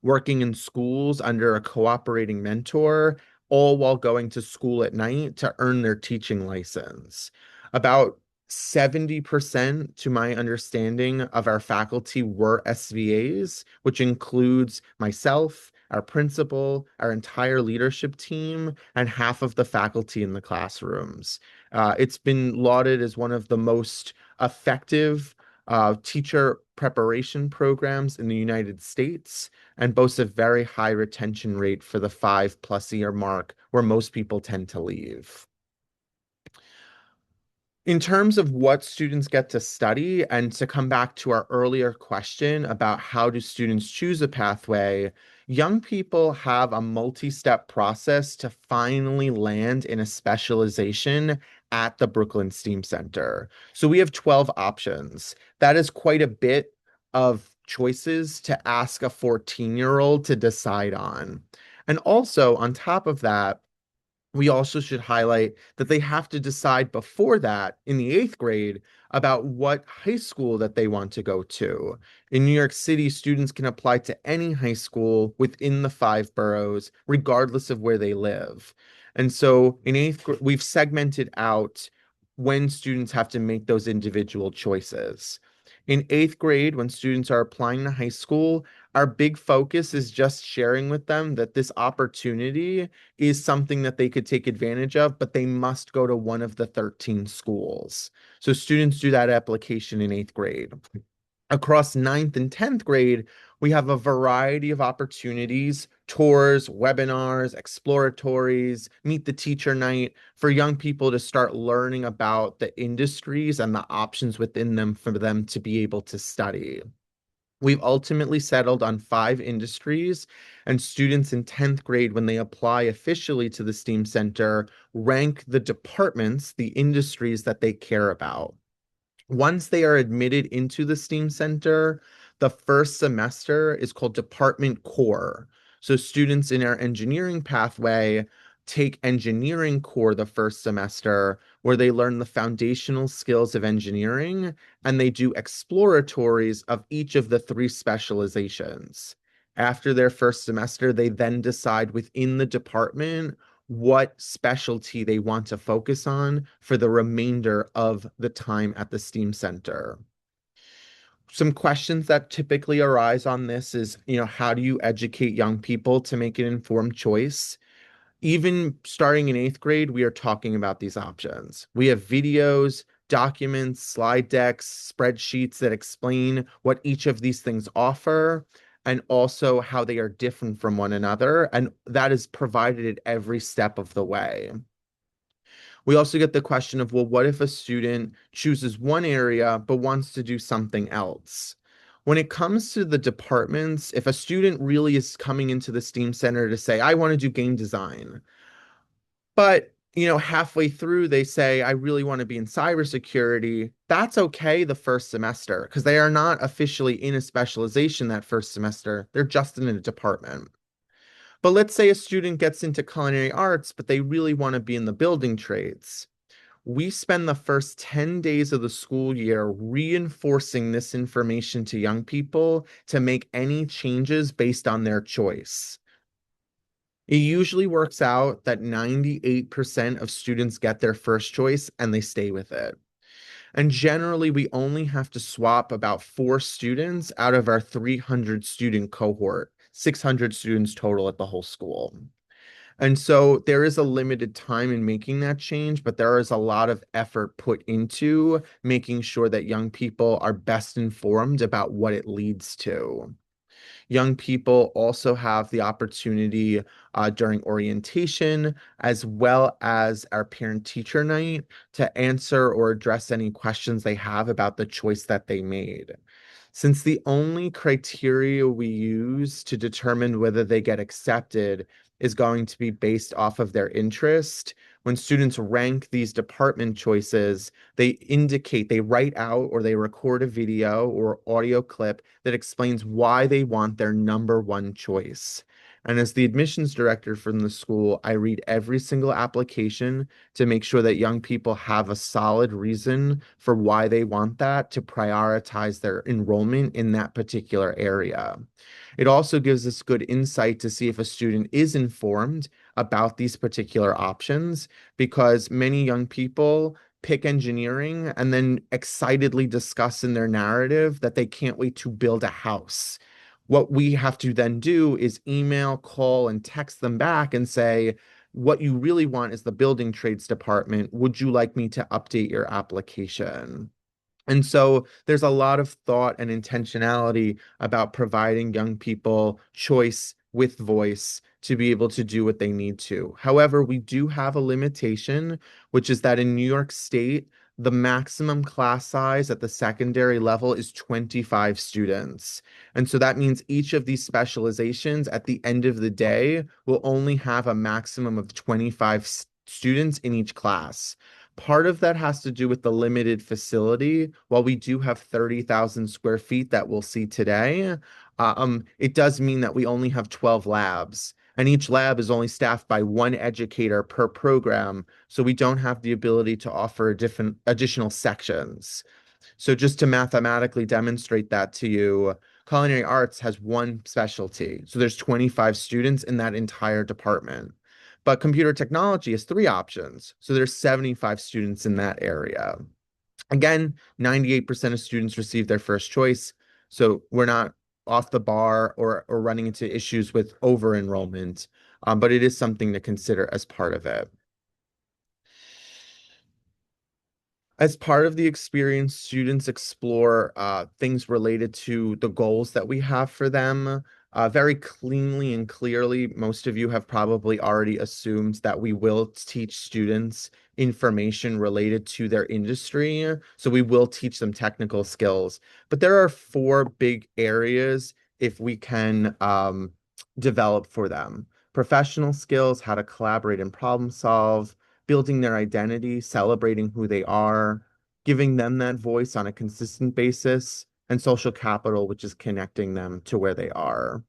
Speaker 12: working in schools under a cooperating mentor, all while going to school at night to earn their teaching license. About 70%, to my understanding, of our faculty were SVAs, which includes myself, our principal, our entire leadership team, and half of the faculty in the classrooms. It's been lauded as one of the most effective teacher preparation programs in the United States and boasts a very high retention rate for the 5+ year mark where most people tend to leave. In terms of what students get to study, and to come back to our earlier question about how do students choose a pathway, young people have a multi-step process to finally land in a specialization at the Brooklyn STEAM Center. So we have 12 options. That is quite a bit of choices to ask a 14-year-old to decide on. And also, on top of that, we also should highlight that they have to decide before that in the 8th grade about what high school that they want to go to. In New York City, students can apply to any high school within the 5 boroughs, regardless of where they live. And so in 8th grade, we've segmented out when students have to make those individual choices. In 8th grade, when students are applying to high school, our big focus is just sharing with them that this opportunity is something that they could take advantage of, but they must go to one of the 13 schools. So students do that application in 8th grade. Across 9th and 10th grade, we have a variety of opportunities, tours, webinars, exploratories, meet the teacher night for young people to start learning about the industries and the options within them for them to be able to study. We've ultimately settled on 5 industries, and students in 10th grade, when they apply officially to the STEAM Center, rank the departments, the industries that they care about. Once they are admitted into the STEAM Center, the first semester is called Department Core. So students in our engineering pathway take engineering core the first semester, where they learn the foundational skills of engineering, and they do exploratories of each of the 3 specializations. After their first semester, they then decide within the department what specialty they want to focus on for the remainder of the time at the STEAM Center. Some questions that typically arise on this is, how do you educate young people to make an informed choice? Even starting in 8th grade, we are talking about these options. We have videos, documents, slide decks, spreadsheets that explain what each of these things offer, and also how they are different from one another. And that is provided at every step of the way. We also get the question of, well, what if a student chooses one area but wants to do something else? When it comes to the departments, if a student really is coming into the STEAM Center to say, I want to do game design, but halfway through they say, I really want to be in cybersecurity, that's okay the first semester, because they are not officially in a specialization that first semester. They're just in a department. But let's say a student gets into culinary arts, but they really want to be in the building trades. we spend the first 10 days of the school year reinforcing this information to young people to make any changes based on their choice. It usually works out that 98% of students get their first choice and they stay with it. And generally, we only have to swap about 4 students out of our 300 student cohort, 600 students total at the whole school. And so there is a limited time in making that change, but there is a lot of effort put into making sure that young people are best informed about what it leads to. Young people also have the opportunity during orientation, as well as our parent-teacher night, to answer or address any questions they have about the choice that they made. Since the only criteria we use to determine whether they get accepted is going to be based off of their interest, when students rank these department choices, they write out or they record a video or audio clip that explains why they want their number one choice. And as the admissions director from the school, I read every single application to make sure that young people have a solid reason for why they want that to prioritize their enrollment in that particular area. It also gives us good insight to see if a student is informed about these particular options, because many young people pick engineering and then excitedly discuss in their narrative that they can't wait to build a house. What we have to then do is email, call, and text them back and say, what you really want is the building trades department. Would you like me to update your application? And so there's a lot of thought and intentionality about providing young people choice with voice to be able to do what they need to. However, we do have a limitation, which is that in New York State, the maximum class size at the secondary level is 25 students. And so that means each of these specializations at the end of the day will only have a maximum of 25 students in each class. Part of that has to do with the limited facility. While we do have 30,000 square feet that we'll see today, it does mean that we only have 12 labs, and each lab is only staffed by 1 educator per program, so we don't have the ability to offer different additional sections. So just to mathematically demonstrate that to you, culinary arts has 1 specialty, so there's 25 students in that entire department. But computer technology has 3 options, so there's 75 students in that area. Again, 98% of students receive their first choice, so we're not off the bar or running into issues with over-enrollment, but it is something to consider as part of it. As part of the experience, students explore things related to the goals that we have for them. Very cleanly and clearly, most of you have probably already assumed that we will teach students information related to their industry. So we will teach them technical skills. But there are 4 big areas if we can develop for them. Professional skills, how to collaborate and problem solve, building their identity, celebrating who they are, giving them that voice on a consistent basis, and social capital, which is connecting them to where they are.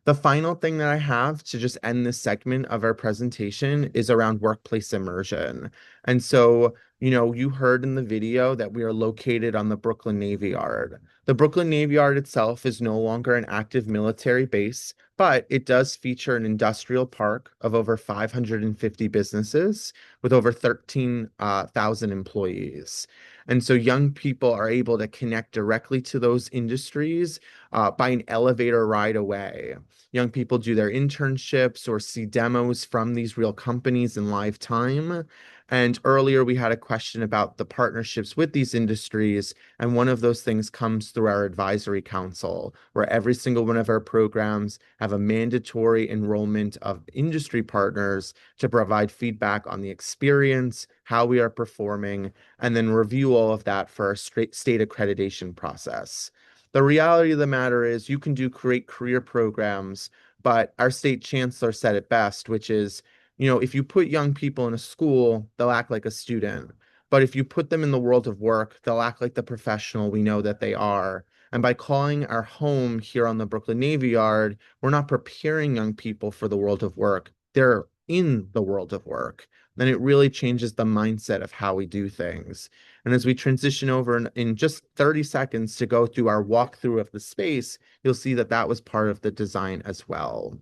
Speaker 12: The final thing that I have to just end this segment of our presentation is around workplace immersion. And so, you heard in the video that we are located on the Brooklyn Navy Yard. The Brooklyn Navy Yard itself is no longer an active military base, but it does feature an industrial park of over 550 businesses with over 13,000 employees. And so young people are able to connect directly to those industries by an elevator ride away. Young people do their internships or see demos from these real companies in live time. And earlier we had a question about the partnerships with these industries. And one of those things comes through our advisory council, where every single one of our programs have a mandatory enrollment of industry partners to provide feedback on the experience, how we are performing, and then review all of that for our state accreditation process. The reality of the matter is you can do great career programs, but our state chancellor said it best, which is, if you put young people in a school, they'll act like a student. But if you put them in the world of work, they'll act like the professional we know that they are. And by calling our home here on the Brooklyn Navy Yard, we're not preparing young people for the world of work. They're in the world of work, then it really changes the mindset of how we do things. And as we transition over in just 30 seconds to go through our walkthrough of the space, you'll see that that was part of the design as well.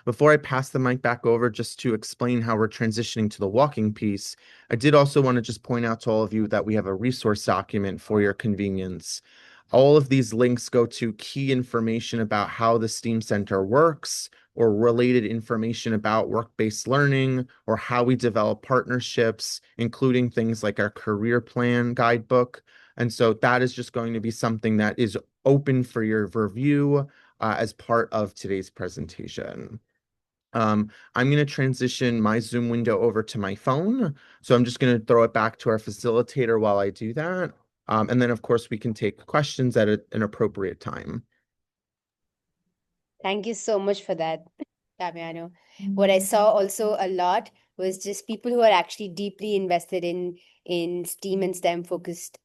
Speaker 12: Before I pass the mic back over just to explain how we're transitioning to the walking piece, I did also want to just point out to all of you that we have a resource document for your convenience. All of these links go to key information about how the STEAM Center works, or related information about work-based learning, or how we develop partnerships, including things like our career plan guidebook. And so that is just going to be something that is open for your review as part of today's presentation. I'm going to transition my Zoom window over to my phone. So I'm just going to throw it back to our facilitator while I do that. And then, of course, we can take questions at an appropriate time.
Speaker 1: Thank you so much for that, Damiano. What I saw also a lot was just people who are actually deeply invested in STEAM and STEM focused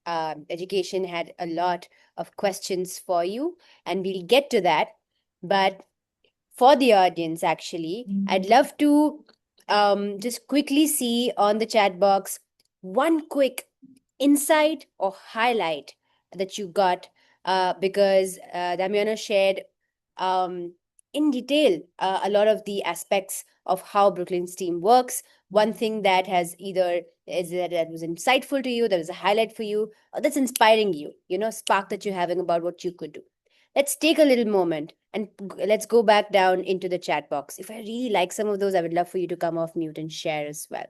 Speaker 1: education had a lot of questions for you, and we'll get to that. But for the audience, actually, I'd love to just quickly see on the chat box one quick insight or highlight that you got because Damiano shared in detail a lot of the aspects of how Brooklyn STEAM works. One thing that has either is that was insightful to you, that was a highlight for you, or that's inspiring you, spark that you're having about what you could do. Let's take a little moment and let's go back down into the chat box. If I really like some of those, I would love for you to come off mute and share as well.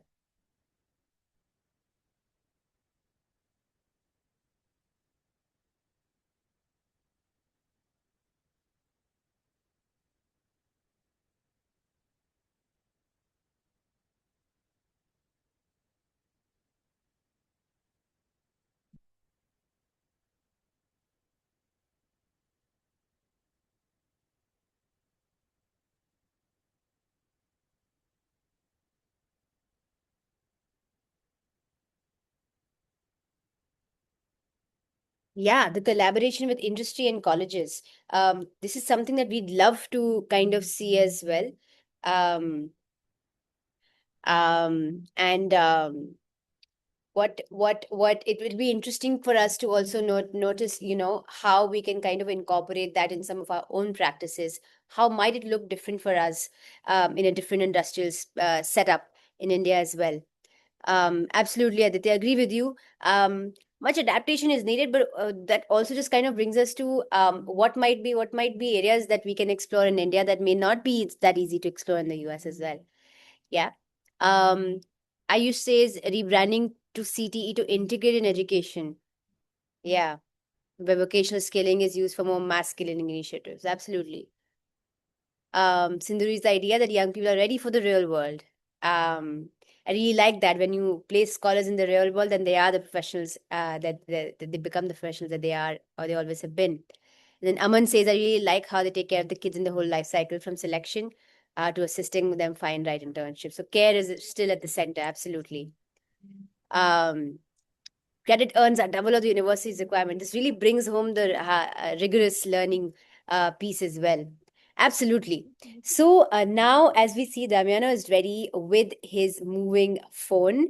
Speaker 1: Yeah, the collaboration with industry and colleges. This is something that we'd love to kind of see as well. Um, and what it will be interesting for us to also notice, how we can kind of incorporate that in some of our own practices. How might it look different for us in a different industrial setup in India as well? Absolutely, Aditya, I agree with you. Much adaptation is needed, but that also just kind of brings us to what might be areas that we can explore in India that may not be that easy to explore in the US as well. Yeah. Ayush says rebranding to CTE to integrate in education. Yeah. Where vocational skilling is used for more mass skilling initiatives. Absolutely. Sindhuri's idea that young people are ready for the real world. I really like that when you place scholars in the real world, then they are the professionals that they become the professionals that they are or they always have been. And then Aman says, I really like how they take care of the kids in the whole life cycle from selection to assisting them find right internships. So care is still at the center, absolutely. Credit earns are double of the university's requirement. This really brings home the rigorous learning piece as well. Absolutely. So now, as we see, Damiano is ready with his moving phone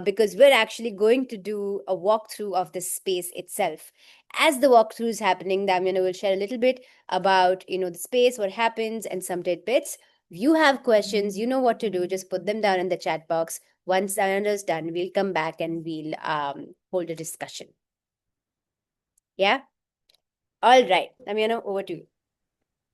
Speaker 1: because we're actually going to do a walkthrough of the space itself. As the walkthrough is happening, Damiano will share a little bit about the space, what happens, and some tidbits. If you have questions, you know what to do. Just put them down in the chat box. Once Damiano is done, we'll come back and we'll hold a discussion. Yeah. All right, Damiano, over to you.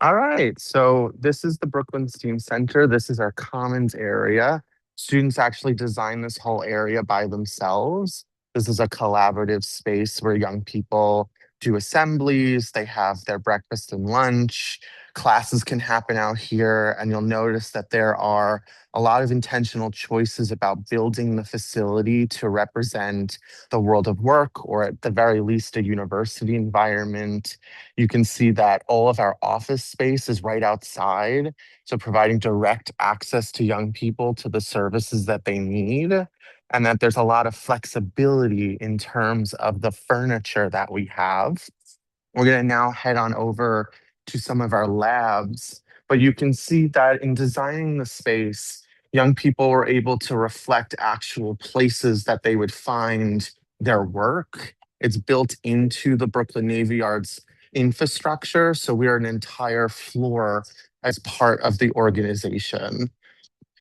Speaker 12: All right, so this is the Brooklyn STEAM Center. This is our commons area. Students actually designed this whole area by themselves. This is a collaborative space where young people do assemblies, they have their breakfast and lunch, classes can happen out here, and you'll notice that there are a lot of intentional choices about building the facility to represent the world of work, or at the very least, a university environment. You can see that all of our office space is right outside, so providing direct access to young people to the services that they need, and that there's a lot of flexibility in terms of the furniture that we have. We're going to now head on over to some of our labs, But you can see that in designing the space, young people were able to reflect actual places that they would find their work. It's built into the Brooklyn Navy Yard's infrastructure. So we are an entire floor as part of the organization.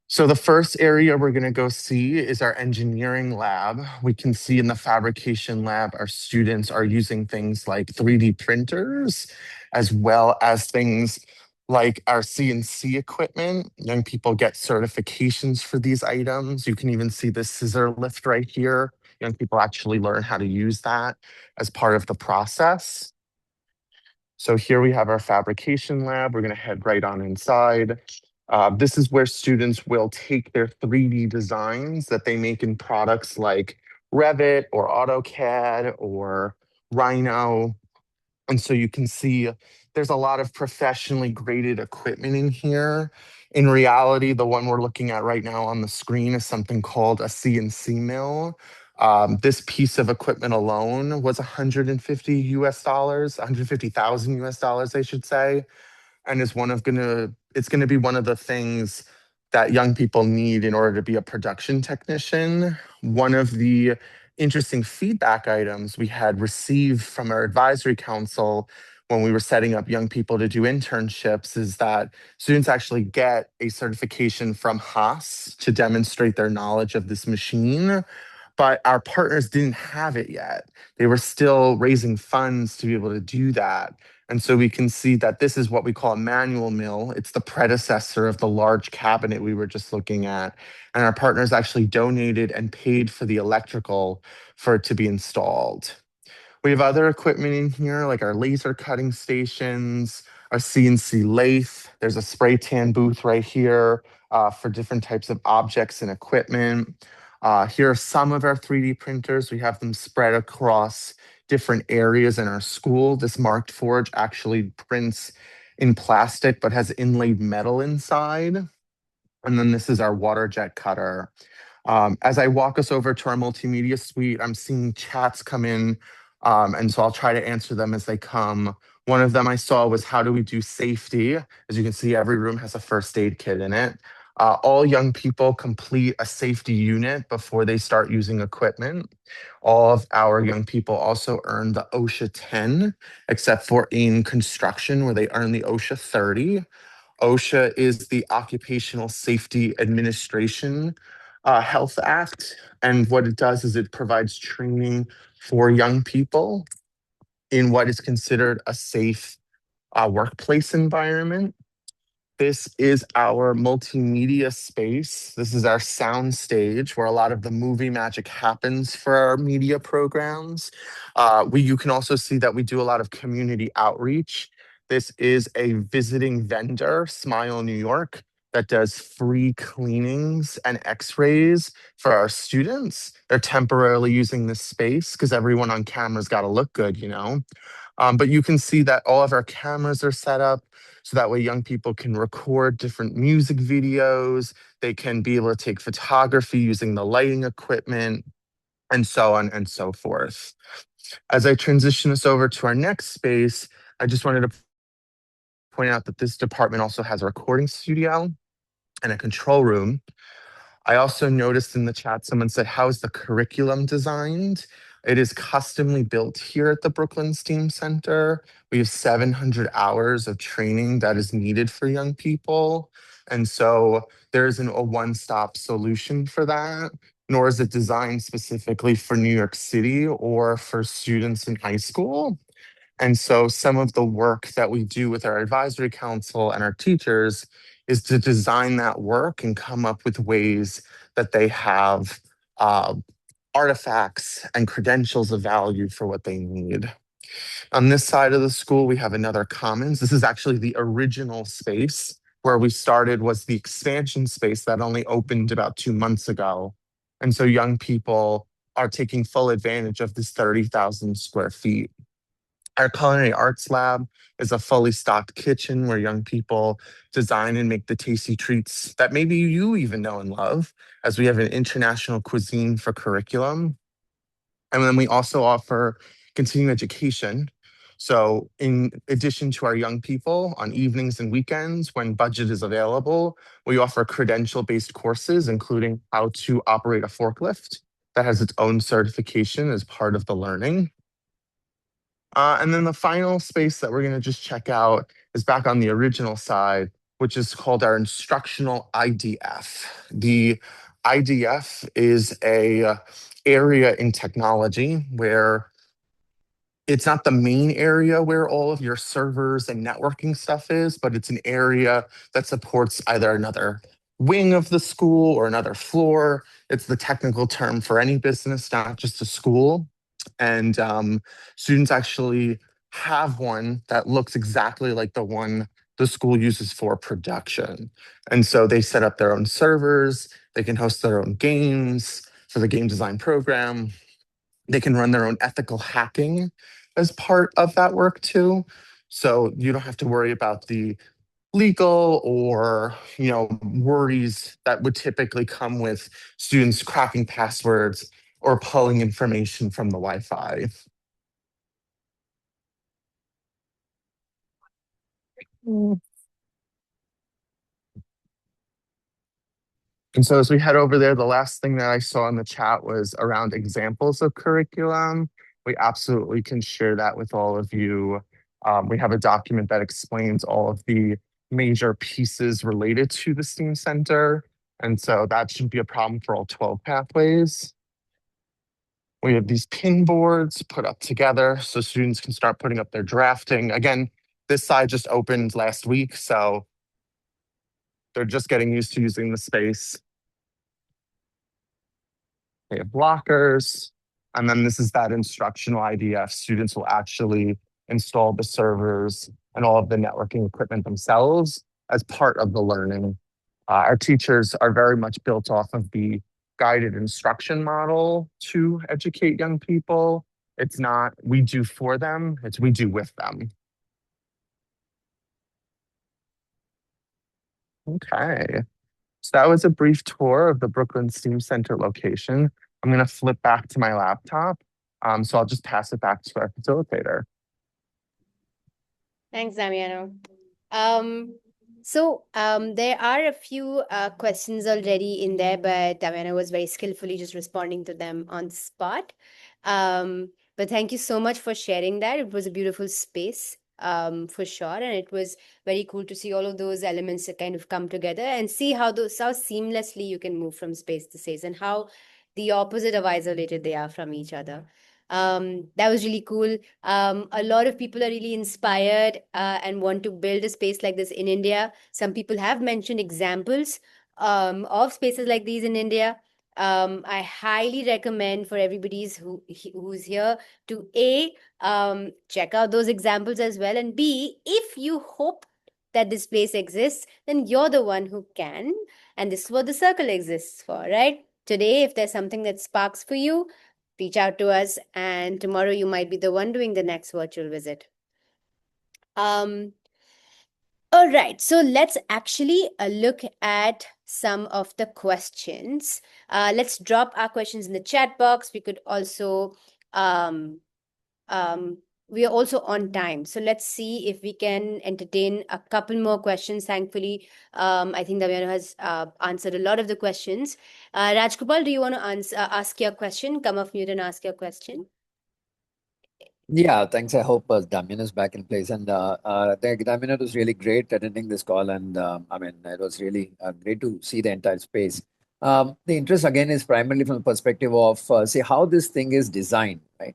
Speaker 12: So the first area we're going to go see is our engineering lab. We can see in the fabrication lab, our students are using things like 3D printers, as well as things like our CNC equipment. Young people get certifications for these items. You can even see the scissor lift right here. Young people actually learn how to use that as part of the process. So here we have our fabrication lab. We're going to head right on inside. This is where students will take their 3D designs that they make in products like Revit or AutoCAD or Rhino. And so you can see there's a lot of professionally graded equipment in here. In reality, the one we're looking at right now on the screen is something called a CNC mill. This piece of equipment alone was 150 US dollars, 150,000 US dollars, I should say, and is it's gonna be one of the things that young people need in order to be a production technician. One of the interesting feedback items we had received from our advisory council when we were setting up young people to do internships is that students actually get a certification from Haas to demonstrate their knowledge of this machine, but our partners didn't have it yet. They were still raising funds to be able to do that. And so we can see that this is what we call a manual mill. It's the predecessor of the large cabinet we were just looking at. And our partners actually donated and paid for the electrical for it to be installed. We have other equipment in here, like our laser cutting stations, our CNC lathe. There's a spray tan booth right here for different types of objects and equipment. Here are some of our 3D printers. We have them spread across different areas in our school. This Marked Forge actually prints in plastic but has inlaid metal inside. And then this is our water jet cutter. As I walk us over to our multimedia suite, I'm seeing chats come in, and so I'll try to answer them as they come. One of them I saw was how do we do safety? As you can see, every room has a first aid kit in it. All young people complete a safety unit before they start using equipment. All of our young people also earn the OSHA 10, except for in construction where they earn the OSHA 30. OSHA is the Occupational Safety Administration Health Act. And what it does is it provides training for young people in what is considered a safe workplace environment. This is our multimedia space. This is our sound stage where a lot of the movie magic happens for our media programs. You can also see that we do a lot of community outreach. This is a visiting vendor, Smile New York, that does free cleanings and x-rays for our students. They're temporarily using this space because everyone on camera's got to look good, you know? But you can see that all of our cameras are set up so that way young people can record different music videos. They can be able to take photography using the lighting equipment and so on and so forth. As I transition us over to our next space, I just wanted to point out that this department also has a recording studio and a control room. I also noticed in the chat, someone said, how is the curriculum designed? It is customly built here at the Brooklyn STEAM Center. We have 700 hours of training that is needed for young people. And so there isn't a one-stop solution for that, nor is it designed specifically for New York City or for students in high school. And so some of the work that we do with our advisory council and our teachers is to design that work and come up with ways that they have artifacts and credentials of value for what they need. On this side of the school, we have another commons. This is actually the original space. Where we started was the expansion space that only opened about 2 months ago. And so young people are taking full advantage of this 30,000 square feet. Our culinary arts lab is a fully stocked kitchen where young people design and make the tasty treats that maybe you even know and love, as we have an international cuisine for curriculum. And then we also offer continuing education. So in addition to our young people, on evenings and weekends, when budget is available, we offer credential-based courses, including how to operate a forklift that has its own certification as part of the learning. And then the final space that we're going to just check out is back on the original side, which is called our instructional IDF. The IDF is a area in technology where it's not the main area where all of your servers and networking stuff is, but it's an area that supports either another wing of the school or another floor. It's the technical term for any business, not just a school. And students actually have one that looks exactly like the one the school uses for production. And so they set up their own servers, they can host their own games for the game design program. They can run their own ethical hacking as part of that work too. So you don't have to worry about the legal or worries that would typically come with students cracking passwords or pulling information from the Wi-Fi. And so as we head over there, the last thing that I saw in the chat was around examples of curriculum. We absolutely can share that with all of you. We have a document that explains all of the major pieces related to the STEAM Center. And so that shouldn't be a problem for all 12 pathways. We have these pin boards put up together so students can start putting up their drafting. Again, this side just opened last week, so they're just getting used to using the space. They have blockers. And then this is that instructional IDF. Students will actually install the servers and all of the networking equipment themselves as part of the learning. Our teachers are very much built off of the guided instruction model to educate young people. It's not we do for them, it's we do with them. Okay, so that was a brief tour of the Brooklyn STEAM Center location. I'm going to flip back to my laptop, so I'll just pass it back to our facilitator.
Speaker 1: Thanks, Damiano. There are a few questions already in there, but Damiano was very skillfully just responding to them on the spot. But thank you so much for sharing that. It was a beautiful space, for sure, and it was very cool to see all of those elements that kind of come together and see how seamlessly you can move from space to space and how the opposite of isolated they are from each other. That was really cool. A lot of people are really inspired and want to build a space like this in India. Some people have mentioned examples of spaces like these in India. I highly recommend for everybody who's here to check out those examples as well, and B, if you hope that this place exists, then you're the one who can, and this is what the circle exists for, right? Today, if there's something that sparks for you, reach out to us, and tomorrow you might be the one doing the next virtual visit. All right, so let's actually look at some of the questions. Let's drop our questions in the chat box. We could also, we are also on time. So let's see if we can entertain a couple more questions. Thankfully, I think Damiano has answered a lot of the questions. Rajgopal, do you want to ask your question? Come off mute and ask your question.
Speaker 10: Yeah, thanks. I hope Damian is back in place. And Damian, it was really great attending this call. And it was really great to see the entire space. The interest again is primarily from the perspective of how this thing is designed, right?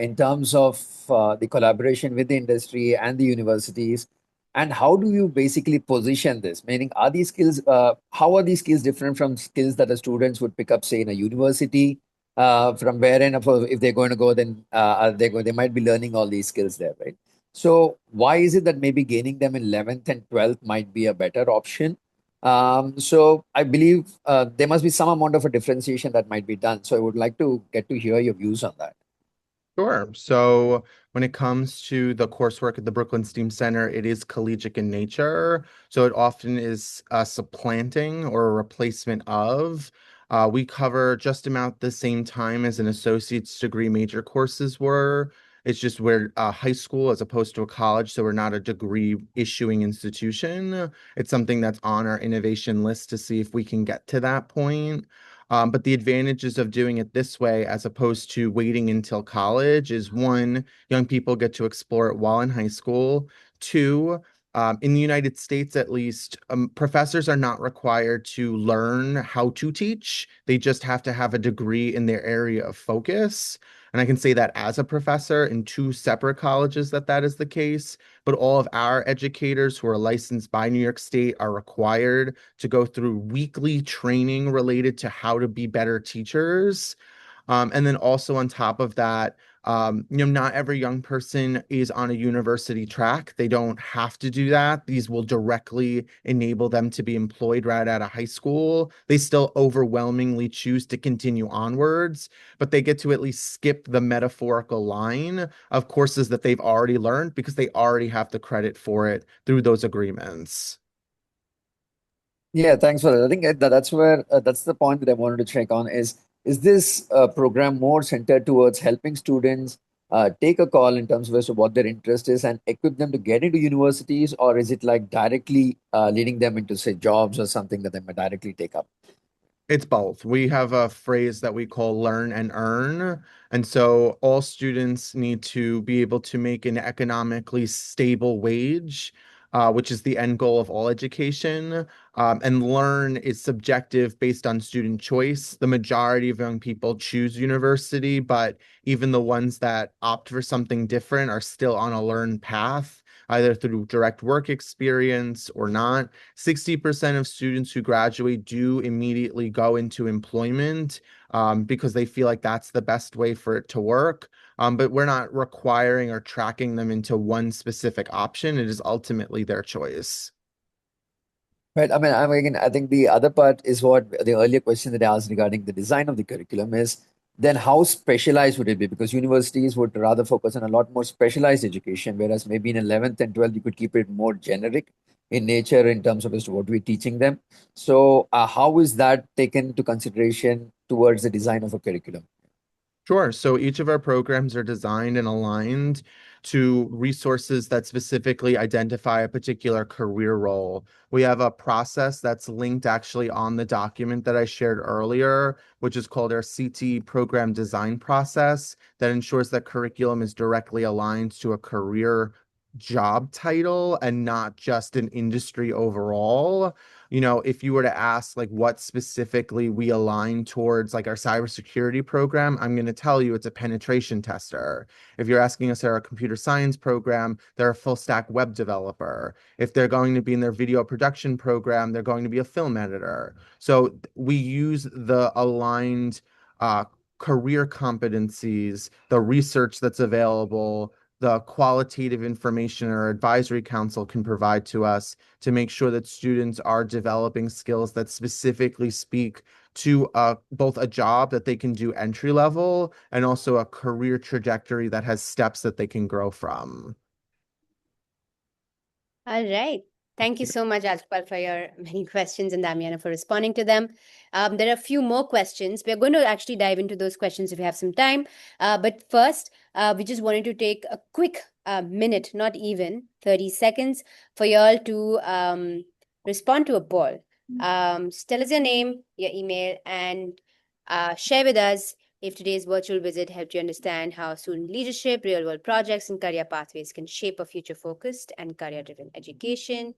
Speaker 10: In terms of the collaboration with the industry and the universities, and how do you basically position this? Meaning, are these skills, how are these skills different from skills that the students would pick up, say, in a university? From wherein, if they're going to go, then they might be learning all these skills there, right? So why is it that maybe gaining them in 11th and 12th might be a better option? So I believe there must be some amount of a differentiation that might be done. So I would like to get to hear your views on that.
Speaker 12: Sure. So when it comes to the coursework at the Brooklyn STEAM Center, it is collegiate in nature. So it often is supplanting or a replacement of. We cover just about the same time as an associate's degree major courses were. It's just we're a high school as opposed to a college, so we're not a degree issuing institution. It's something that's on our innovation list to see if we can get to that point. But the advantages of doing it this way as opposed to waiting until college is one, young people get to explore it while in high school. Two, in the United States, at least, professors are not required to learn how to teach. They just have to have a degree in their area of focus. And I can say that as a professor in two separate colleges that is the case. But all of our educators who are licensed by New York State are required to go through weekly training related to how to be better teachers. And then also on top of that, not every young person is on a university track. They don't have to do that. These will directly enable them to be employed right out of high school. They still overwhelmingly choose to continue onwards, but they get to at least skip the metaphorical line of courses that they've already learned because they already have the credit for it through those agreements.
Speaker 10: Yeah, thanks for that. I think that's where that's the point that I wanted to check on is this program more centered towards helping students take a call in terms of as to what their interest is and equip them to get into universities, or is it like directly leading them into, say, jobs or something that they might directly take up?
Speaker 12: It's both. We have a phrase that we call learn and earn. And so all students need to be able to make an economically stable wage, which is the end goal of all education. And learn is subjective based on student choice. The majority of young people choose university, but even the ones that opt for something different are still on a learn path, either through direct work experience or not. 60% of students who graduate do immediately go into employment because they feel like that's the best way for it to work. But we're not requiring or tracking them into one specific option. It is ultimately their choice.
Speaker 10: Right. I mean, I think the other part is what the earlier question that I asked regarding the design of the curriculum is then how specialized would it be? Because universities would rather focus on a lot more specialized education, whereas maybe in 11th and 12th, you could keep it more generic in nature in terms of as to what we're teaching them. So, how is that taken into consideration towards the design of a curriculum?
Speaker 12: Sure. So each of our programs are designed and aligned to resources that specifically identify a particular career role. We have a process that's linked actually on the document that I shared earlier, which is called our CT program design process that ensures that curriculum is directly aligned to a career job title and not just an industry overall. If you were to ask like what specifically we align towards like our cybersecurity program, I'm going to tell you it's a penetration tester. If you're asking us our computer science program, they're a full stack web developer. If they're going to be in their video production program, they're going to be a film editor. So we use the aligned career competencies, the research that's available, the qualitative information our advisory council can provide to us to make sure that students are developing skills that specifically speak to both a job that they can do entry level and also a career trajectory that has steps that they can grow from.
Speaker 1: All right. Thank you so much, Ajpal, for your many questions and Damiana for responding to them. There are a few more questions. We're going to actually dive into those questions if we have some time. But first, we just wanted to take a quick minute, not even 30 seconds, for y'all to respond to a poll. Just tell us your name, your email, and share with us if today's virtual visit helped you understand how student leadership, real-world projects, and career pathways can shape a future-focused and career-driven education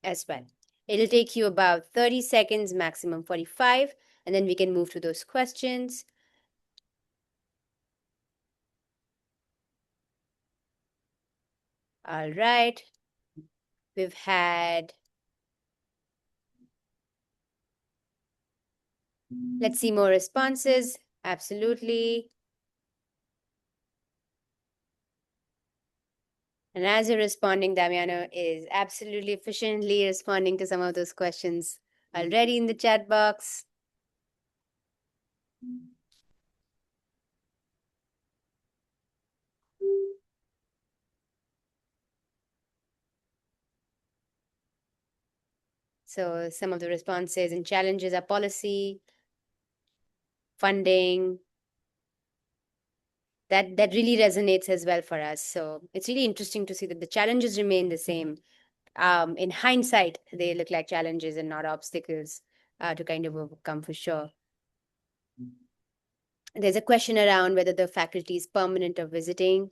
Speaker 1: as well. It'll take you about 30 seconds, maximum 45, and then we can move to those questions. All right. We've had... Let's see more responses. Absolutely. And as you're responding, Damiano is absolutely efficiently responding to some of those questions already in the chat box. So some of the responses and challenges are policy, funding, that really resonates as well for us. So it's really interesting to see that the challenges remain the same. In hindsight, they look like challenges and not obstacles to kind of overcome for sure. There's a question around whether the faculty is permanent or visiting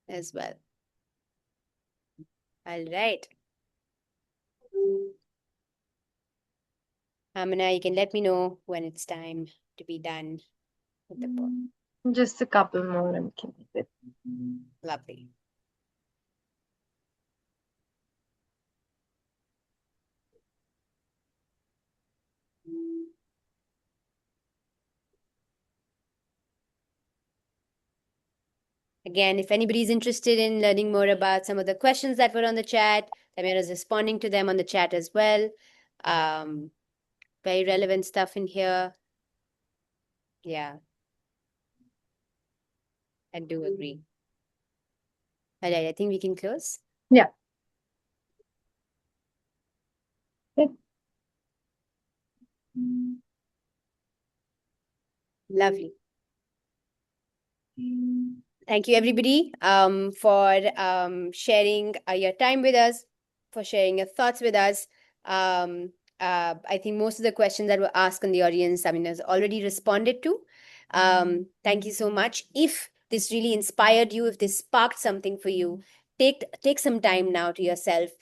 Speaker 1: as well. All right. Amina, you can let me know when it's time to be done with the book.
Speaker 13: Just a couple more and keep it.
Speaker 1: Lovely. Again, if anybody's interested in learning more about some of the questions that were on the chat, Tamara is responding to them on the chat as well. Very relevant stuff in here. Yeah, I do agree. All right, I think we can close.
Speaker 13: Yeah. Okay.
Speaker 1: Lovely. Thank you, everybody, for sharing your time with us, for sharing your thoughts with us. I think most of the questions that were asked in the audience, I mean, has already responded to. Thank you so much. If this really inspired you, if this sparked something for you, take some time now to yourself,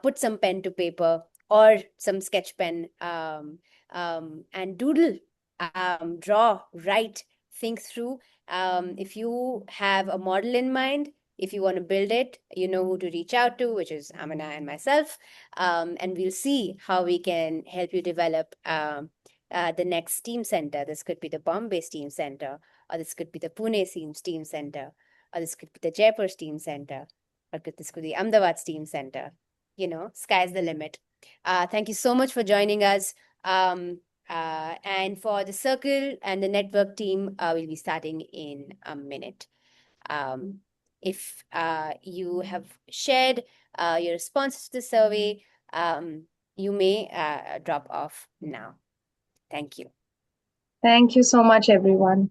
Speaker 1: put some pen to paper or some sketch pen, and doodle, draw, write, think through. If you have a model in mind, if you want to build it, you know who to reach out to, which is Amina and myself. And we'll see how we can help you develop the next STEAM center. This could be the Bombay STEAM Center, or this could be the Pune STEAM Center, or this could be the Jaipur STEAM Center, or this could be the Ahmedabad STEAM Center. You know, sky's the limit. Thank you so much for joining us. And for the circle and the network team, we'll be starting in a minute. If you have shared your responses to the survey, you may drop off now. Thank you.
Speaker 13: Thank you so much, everyone.